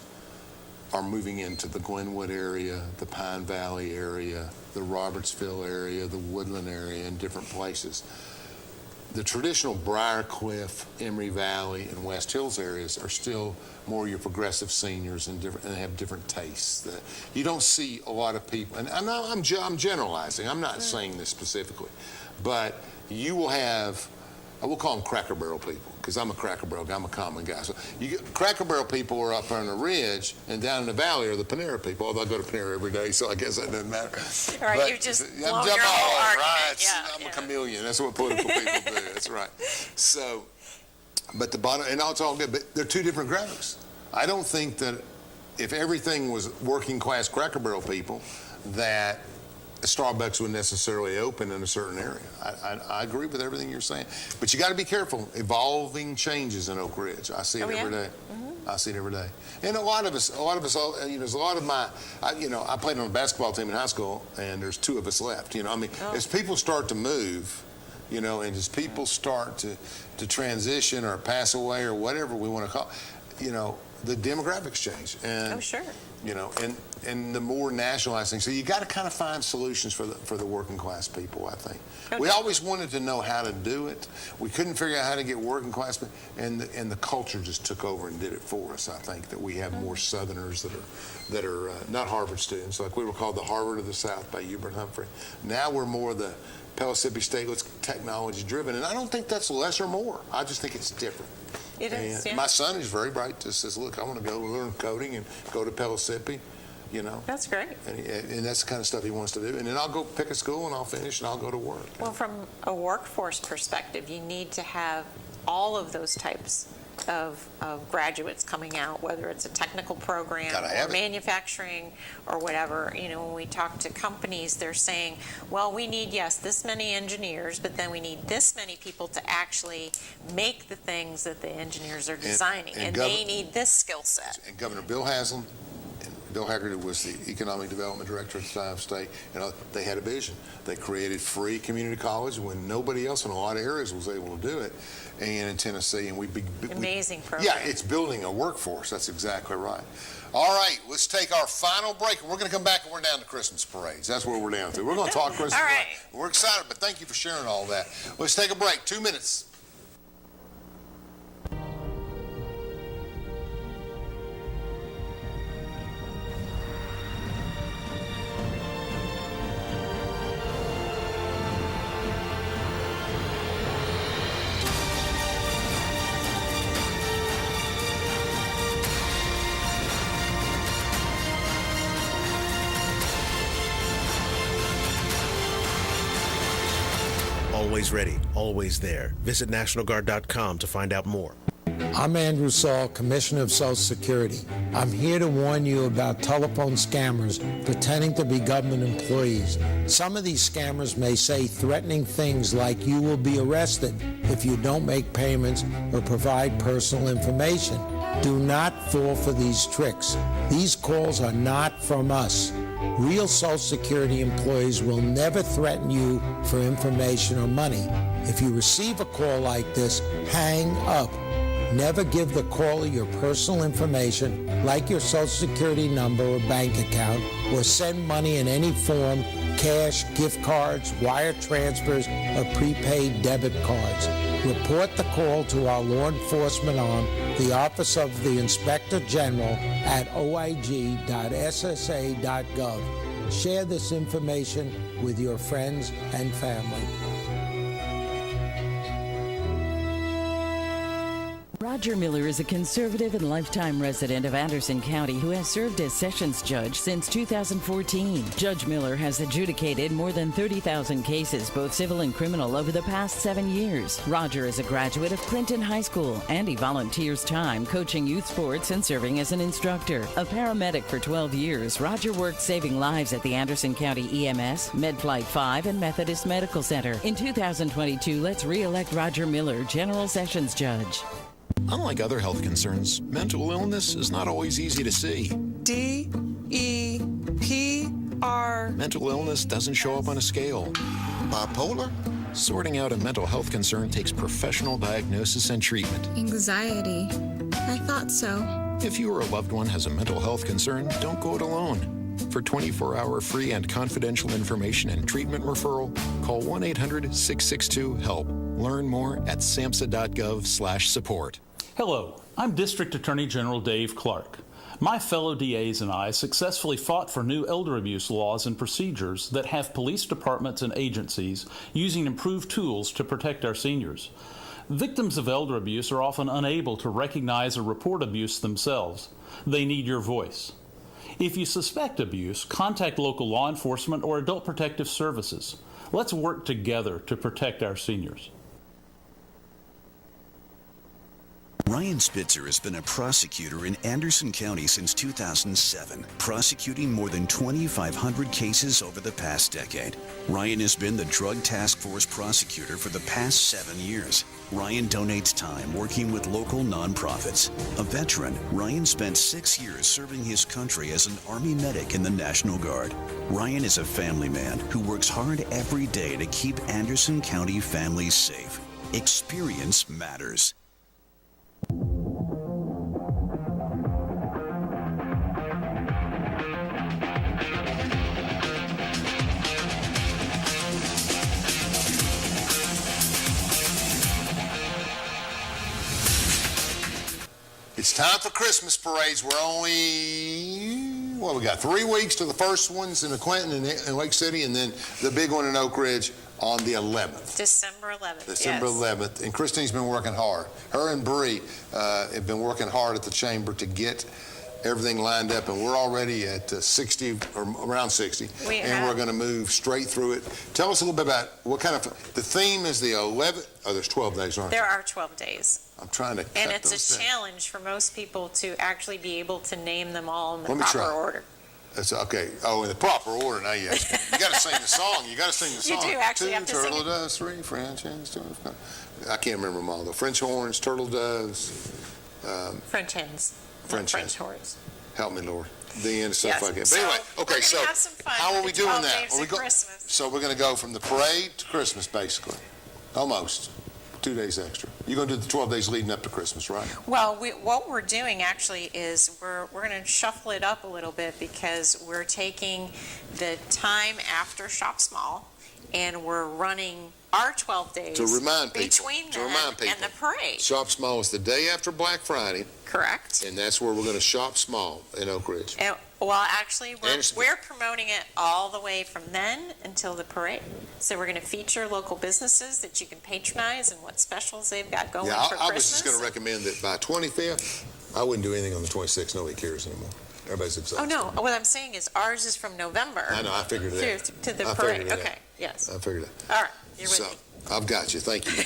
are moving into the Glenwood area, the Pine Valley area, the Robertsville area, the Woodland area, and different places. The traditional Briarcliff, Emory Valley, and West Hills areas are still more your progressive seniors and have different tastes. You don't see a lot of people, and I'm generalizing. I'm not saying this specifically, but you will have, we'll call them Cracker Barrel people, because I'm a Cracker Barrel guy, I'm a common guy. So Cracker Barrel people are up on the ridge, and down in the valley are the Panera people, although I go to Panera every day, so I guess that doesn't matter. All right, you just blown your whole argument. Right. I'm a chameleon. That's what political people do. That's right. So, but the bottom, and it's all good, but they're two different graphics. I don't think that if everything was working class Cracker Barrel people, that Starbucks would necessarily open in a certain area. I agree with everything you're saying, but you got to be careful. Evolving changes in Oak Ridge. I see it every day. Mm-hmm. I see it every day. And a lot of us, there's a lot of I played on a basketball team in high school, and there's two of us left. As people start to move, and as people start to transition or pass away or whatever we want to call, the demographics change. And, sure. And the more nationalized thing. So you got to kind of find solutions for the working class people, I think. Okay. We always wanted to know how to do it. We couldn't figure out how to get working class, and the culture just took over and did it for us. I think that we have more Southerners that are not Harvard students, like we were called the Harvard of the South by Hubert Humphrey. Now we're more the Pellissippi State, technology driven, and I don't think that's less or more. I just think it's different. It is, yeah. My son is very bright. Just says, look, I want to go learn coding and go to Pellissippi. you know. That's great. And that's the kind of stuff he wants to do. And then I'll go pick a school and I'll finish and I'll go to work. Well, from a workforce perspective, you need to have all of those types of graduates coming out, whether it's a technical program or manufacturing or whatever. You know, when we talk to companies, they're saying, well, we need, yes, this many engineers, but then we need this many people to actually make the things that the engineers are designing, and they need this skill set. And Governor Bill Haslam, Bill Haggard, who was the Economic Development Director at the time of state, they had a vision. They created free community college when nobody else in a lot of areas was able to do it, and in Tennessee. And amazing program. Yeah, it's building a workforce. That's exactly right. All right, let's take our final break, and we're going to come back and we're down to Christmas parades. That's where we're down to. We're going to talk Christmas parades. We're excited, but thank you for sharing all that. Let's take a break. 2 minutes. Always ready, always there. Visit NationalGuard.com to find out more. I'm Andrew Saul, Commissioner of Social Security. I'm here to warn you about telephone scammers pretending to be government employees. Some of these scammers may say threatening things like you will be arrested if you don't make payments or provide personal information. Do not fall for these tricks. These calls are not from us. Real Social Security employees will never threaten you for information or money. If you receive a call like this, hang up. Never give the caller your personal information, like your Social Security number or bank account, or send money in any form, cash, gift cards, wire transfers, or prepaid debit cards. Report the call to our law enforcement arm, the Office of the Inspector General, at oig.ssa.gov. Share this information with your friends and family. Roger Miller is a conservative and lifetime resident of Anderson County who has served as Sessions Judge since 2014. Judge Miller has adjudicated more than 30,000 cases, both civil and criminal, over the past 7 years. Roger is a graduate of Clinton High School, and he volunteers time coaching youth sports and serving as an instructor. A paramedic for 12 years, Roger worked saving lives at the Anderson County EMS, MedFlight 5, and Methodist Medical Center. In 2022, let's re-elect Roger Miller, General Sessions Judge. Unlike other health concerns, mental illness is not always easy to see. D-E-P-R. Mental illness doesn't show up on a scale. Bipolar? Sorting out a mental health concern takes professional diagnosis and treatment. Anxiety. I thought so. If you or a loved one has a mental health concern, don't go it alone. For 24-hour free and confidential information and treatment referral, call 1-800-662-HELP. Learn more at samhsa.gov/support. Hello, I'm District Attorney General Dave Clark. My fellow DAs and I successfully fought for new elder abuse laws and procedures that have police departments and agencies using improved tools to protect our seniors. Victims of elder abuse are often unable to recognize or report abuse themselves. They need your voice. If you suspect abuse, contact local law enforcement or adult protective services. Let's work together to protect our seniors. Ryan Spitzer has been a prosecutor in Anderson County since 2007, prosecuting more than 2,500 cases over the past decade. Ryan has been the Drug Task Force prosecutor for the past 7 years. Ryan donates time working with local nonprofits. A veteran, Ryan spent 6 years serving his country as an Army medic in the National Guard. Ryan is a family man who works hard every day to keep Anderson County families safe. Experience matters. It's time for Christmas parades. We're only, we got 3 weeks to the first ones in the Clinton and Lake City, and then the big one in Oak Ridge on the 11th. December 11th, December 11th. And Christine's been working hard. Her and Bree have been working hard at the chamber to get everything lined up, and we're already at 60 or around 60, and we're going to move straight through it. Tell us a little bit about what kind of, the theme is the 11th, there's 12 days, aren't there? There are 12 days. I'm trying to cut And it's those a down. challenge for most people to actually be able to name them all in the Let me proper try. order. That's okay. Oh, in the proper order. Now, yes. You got to sing the song. You got to sing the You song. do actually 2 have to sing turtle it. doves, 3 French hens, 2. I can't remember them all though. French horns, turtle doves, French hens. French not hens. horns. Help me, Lord. The end, stuff Yes. like that. But So, anyway, okay. we're gonna So have some fun how are with we the doing 12 that? days Are we of go- Christmas. So we're going to go from the parade to Christmas, basically, almost 2 days extra. You're going to do the 12 days leading up to Christmas, right? Well, what we're doing actually is we're going to shuffle it up a little bit because we're taking the time after Shop Small and we're running our 12 days To remind people. between To then remind people. and the parade. Shop Small is the day after Black Friday, Correct. and that's where we're going to shop small in Oak Ridge. Well, actually, And we're promoting it all the way from then until the parade. So we're going to feature local businesses that you can patronize and what specials they've got going Yeah, for I was Christmas. just going to recommend that by 25th, I wouldn't do anything on the 26th. Nobody cares anymore. Everybody's exhausted. Oh, no, what I'm saying is ours is from November. I know, I figured it out. To the I parade, figured it out. okay, yes. I figured it. All right, you're with So, me. I've got you, thank you.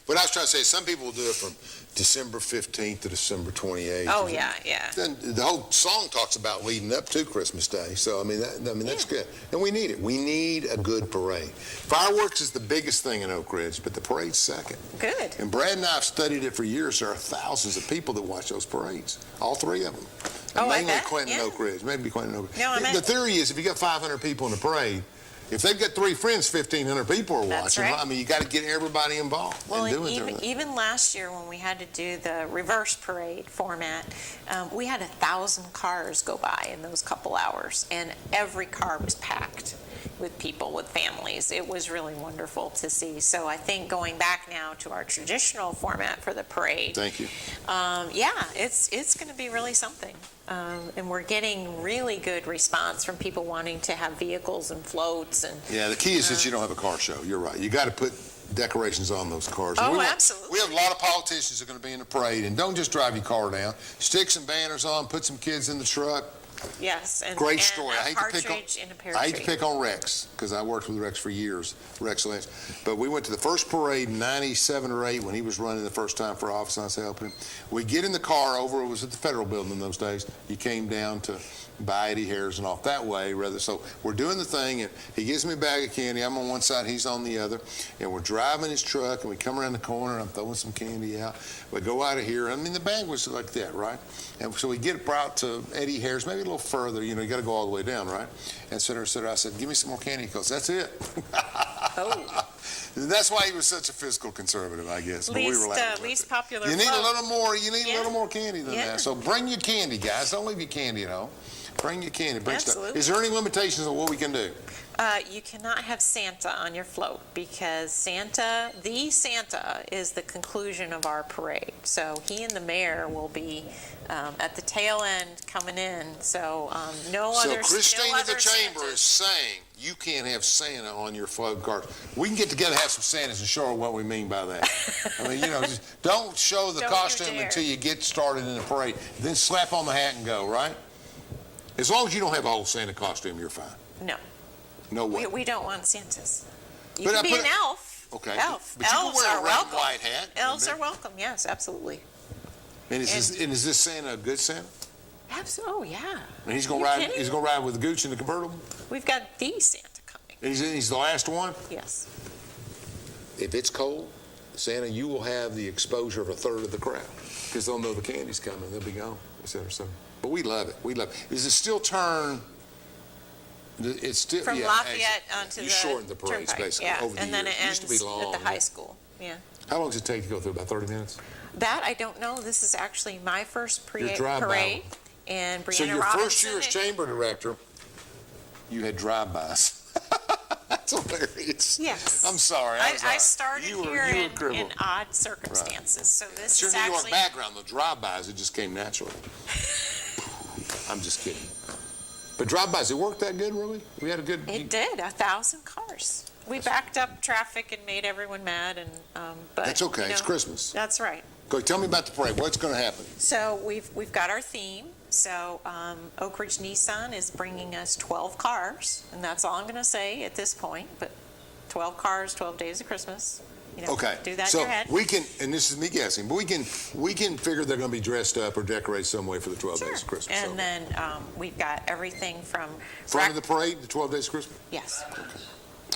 What I was trying to say is some people will do it from December 15th to December 28th. Oh, yeah. Then the whole song talks about leading up to Christmas Day, so I mean that's good. And we need it. We need a good parade. Fireworks is the biggest thing in Oak Ridge, but the parade's second. Good. And Brad and I have studied it for years. There are thousands of people that watch those parades, all 3 of them. And Oh, I mainly bet, Clinton yeah. Oak Ridge, maybe Clinton Oak Ridge. No, I The meant- theory is if you got 500 people in the parade, if they've got 3 friends, 1,500 people are That's watching. right. I mean, you got to get everybody involved Well, and and doing everything. even last year when we had to do the reverse parade format, we had 1,000 cars go by in those couple hours, and every car was packed with people, with families. It was really wonderful to see. So I think going back now to our traditional format for the parade, Thank you. yeah, it's going to be really something. And we're getting really good response from people wanting to have vehicles and floats and. Yeah, the key is that you don't have a car show. You're right. You got to put decorations on those cars. Oh, We absolutely. We have a lot of politicians that are going to be in the parade, and don't just drive your car down. Stick some banners on, put some kids in the truck. Yes, and Great and story. a I hate to pick on, partridge in a pear I hate to tree. pick on Rex because I worked with Rex for years, Rex Lynch. But we went to the first parade in '97 or '8 when he was running the first time for office, and I was helping him. We get in the car over. It was at the Federal Building in those days. You came down to buy Eddie Hares and off that way, rather. So we're doing the thing, and he gives me a bag of candy. I'm on one side, he's on the other, and we're driving his truck, and we come around the corner, and I'm throwing some candy out. We go out of here. I mean, the bag was like that, right? And so we get out to Eddie Hares, maybe a little further. You know, you got to go all the way down, right? And et cetera. I said, give me some more candy. He goes, that's it. Oh. That's why he was such a fiscal conservative, I guess. But we were laughing with least it. popular You need a float. little more. You need Yeah. a little more candy than Yeah. that. So bring your candy, guys. Don't leave your candy at home. Bring your candy. Bring stuff. Absolutely. Is there any limitations on what we can do? You cannot have Santa on your float because Santa is the conclusion of our parade. So he and the mayor will be at the tail end coming in. So no So other. Christine no of the other Chamber Santas. is saying you can't have Santa on your float card. We can get together, have some Santas, and show her what we mean by that. I mean, you know, just don't show the Don't you costume dare. until you get started in the parade. Then slap on the hat and go, right? As long as you don't have a whole Santa costume, you're fine. No, No way. we don't want Santas. You But can I be put an it- elf. Okay. Elf. But you can Elves wear a are red and welcome. white hat. Elves are welcome. Yes, absolutely. And is this Santa a good Santa? Absolutely. Oh yeah. And he's gonna Are you ride. kidding? He's gonna ride with the Gooch in the convertible. We've got the Santa coming. And he's the last one. Yes. If it's cold, Santa, you will have the exposure of a third of the crowd because they'll know the candy's coming. They'll be gone, et cetera, et cetera. But we love it. We love it. Does it still turn? It's still From yeah, Lafayette actually, onto you the shortened the parades turnpike, basically yeah, over the and then years. it ends used to be long. at the high school. Yeah. How long does it take to go through? About 30 minutes. That I don't know. This is actually my first Your drive-by. parade, and Brianna So your Robinson. first year as chamber director, you had drive-bys. That's hilarious. Yes. I'm sorry. I started You were here in crippled. odd circumstances, so this It's your is New York actually. background, the drive-bys, it just came naturally. I'm just kidding. But drive-bys, it worked that good, really? We had a good... It did. 1,000 cars. We backed up traffic and made everyone mad, and but That's okay. you It's know, Christmas. That's right. Go, tell me about the parade. What's going to happen? So we've got our theme. So Oak Ridge Nissan is bringing us 12 cars, and that's all I'm going to say at this point, but 12 cars, 12 days of Christmas. You know, Okay. do that so in your head. we can, and this is me guessing, but we can figure they're going to be dressed up or decorated some way for the 12 days of Christmas. And then we've got everything from... Front of the parade, the 12 days of Christmas? Yes.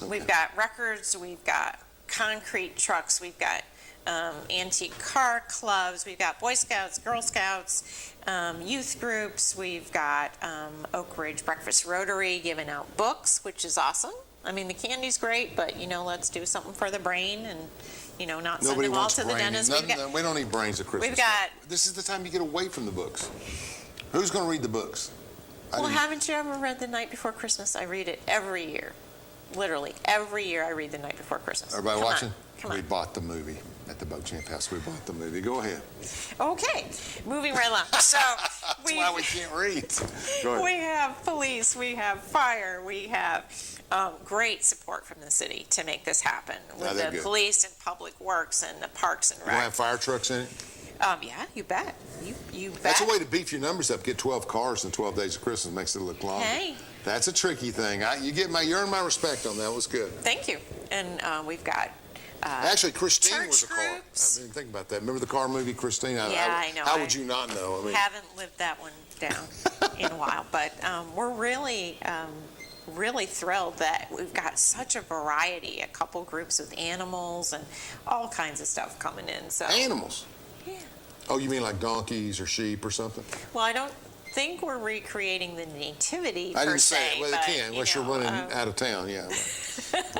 We've got records, we've got concrete trucks, we've got antique car clubs, we've got Boy Scouts, Girl Scouts, youth groups, we've got Oak Ridge Breakfast Rotary giving out books, which is awesome. I mean, the candy's great, but, you know, let's do something for the brain and, you know, not send Nobody them all wants to the brain. dentist. We don't need brains at Christmas. We've got... This is the time you get away from the books. Who's going to read the books? Well, haven't you ever read The Night Before Christmas? I read it every year. Literally, every year I read The Night Before Christmas. Everybody watching? Come on. We bought the movie at the Beauchamp house. We bought the movie. Go ahead. Okay, moving right along. So That's why we can't read. Go ahead. We have police, we have fire, we have great support from the city to make this happen. With the good. police and public works and the parks and You want to have rec. fire trucks in it? Yeah, you bet. You bet. That's a way to beef your numbers up. Get 12 cars in 12 days of Christmas. Makes it look longer. Hey. That's a tricky thing. You earned my respect on that. It was good. Thank you. And we've got Actually, Christine church was a car. groups. I didn't think about that. Remember the car movie, Christine? I know. How would you not know? I mean, Haven't lived that one down in a while, but we're really thrilled that we've got such a variety, a couple groups with animals and all kinds of stuff coming in. So animals? Yeah. Oh, you mean like donkeys or sheep or something? Well, I don't think we're recreating the nativity I per didn't say se, it. Well, but, they can, unless you're running out of town, yeah.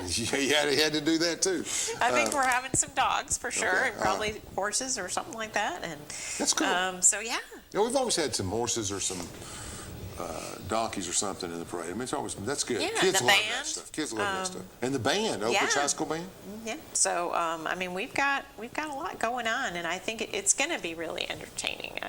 you had to do that, too. I think we're having some dogs for sure, okay, and probably horses or something like that. And that's cool. So, yeah. Yeah, we've always had some horses or some donkeys or something in the parade. I mean, that's good. Yeah, Kids the love band, that stuff. Kids love that stuff. And the band, Oak Ridge High School band. Yeah. So, I mean, we've got a lot going on, and I think it's going to be really entertaining.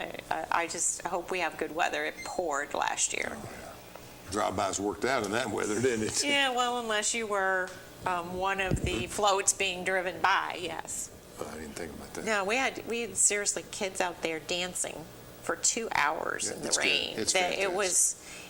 I just hope we have good weather. It poured last year. Oh, yeah. Drive-bys worked out in that weather, didn't it? Yeah. Well, unless you were one of the floats being driven by, yes. Oh, I didn't think about that. No, we had seriously kids out there dancing for 2 hours in the rain. It's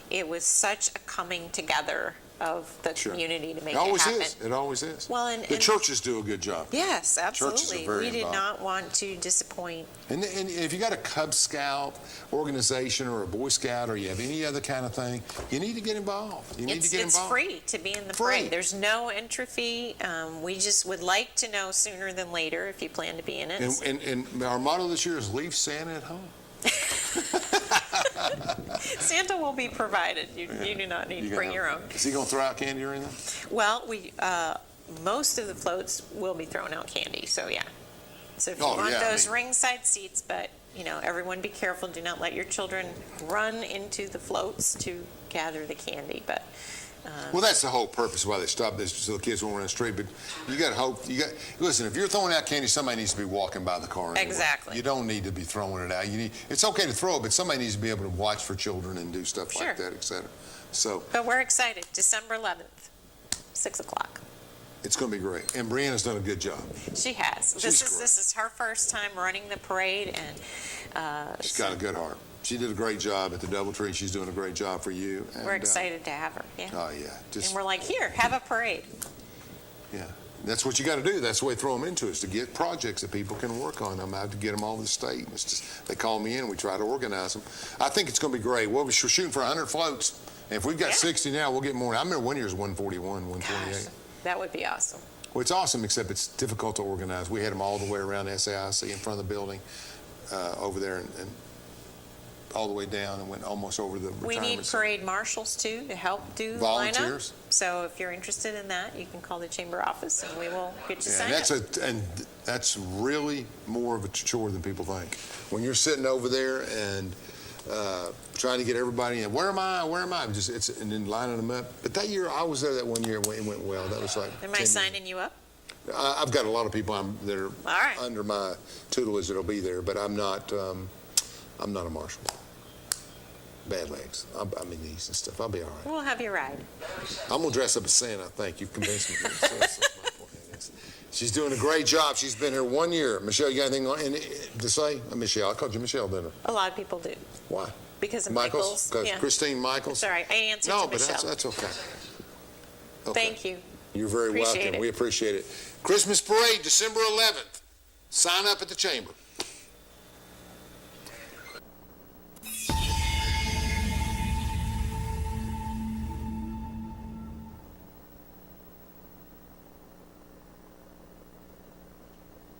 It was such a coming together of the community to make it always happen. It always is. Well, and the churches do a good job. Yes, absolutely. Churches are very we did involved. not want to disappoint. And if you got a Cub Scout organization or a Boy Scout or you have any other kind of thing, you need to get involved. It's free to be in the parade. There's no entry fee. We just would like to know sooner than later if you plan to be in it. And our motto this year is leave Santa at home. Santa will be provided. You do not need to bring your own. Is he going to throw out candy or anything? Well, most of the floats will be throwing out candy, so yeah. So if you want those ringside seats, but everyone be careful. Do not let your children run into the floats to gather the candy. But well, that's the whole purpose why they stopped this, so the kids won't run the street. But you got to hope. Listen. If you're throwing out candy, somebody needs to be walking by the car. Anyway. Exactly. You don't need to be throwing it out. It's okay to throw it, but somebody needs to be able to watch for children and do stuff like that, etc. So. But we're excited. December 11th, 6 o'clock. It's going to be great, and Brianna's done a good job. She has. This is her first time running the parade, and she's got a good heart. She did a great job at the DoubleTree. She's doing a great job for you. And, we're excited to have her. Yeah. Oh yeah. And we're like, here, have a parade. Yeah. That's what you got to do. That's the way to throw them into is to get projects that people can work on. I'm out to get them all the state. It's just, they call me in and we try to organize them. I think it's going to be great. We're shooting for 100 floats. And if we've got 60 now, we'll get more. I remember one year was 141, 128. Gosh, that would be awesome. Well, it's awesome, except it's difficult to organize. We had them all the way around SAIC in front of the building over there and all the way down and went almost over the retirement We need parade marshals, too, to help do the volunteers. lineup. So if you're interested in that, you can call the chamber office, and we will get you signed up. And that's really more of a chore than people think. When you're sitting over there and trying to get everybody in, where am I? And then lining them up. But that year, I was there that one year, it went well. That was like. Am I signing you up? I've got a lot of people that are under my tutelage that'll be there, but I'm not a marshal. Bad legs. I'm in these and stuff. I'll be all right. We'll have you ride. I'm going to dress up as Santa, I think. You've convinced me. So that's my point. She's doing a great job. She's been here 1 year. Michelle, you got anything to say? Michelle, I called you Michelle, didn't I? A lot of people do. Why? Because of Michaels? Michaels? Yeah. Christine Michaels? Sorry, I answered No, to but Michelle. that's okay. Thank you. You're very Appreciate welcome. it. We appreciate it. Christmas parade, December 11th. Sign up at the chamber.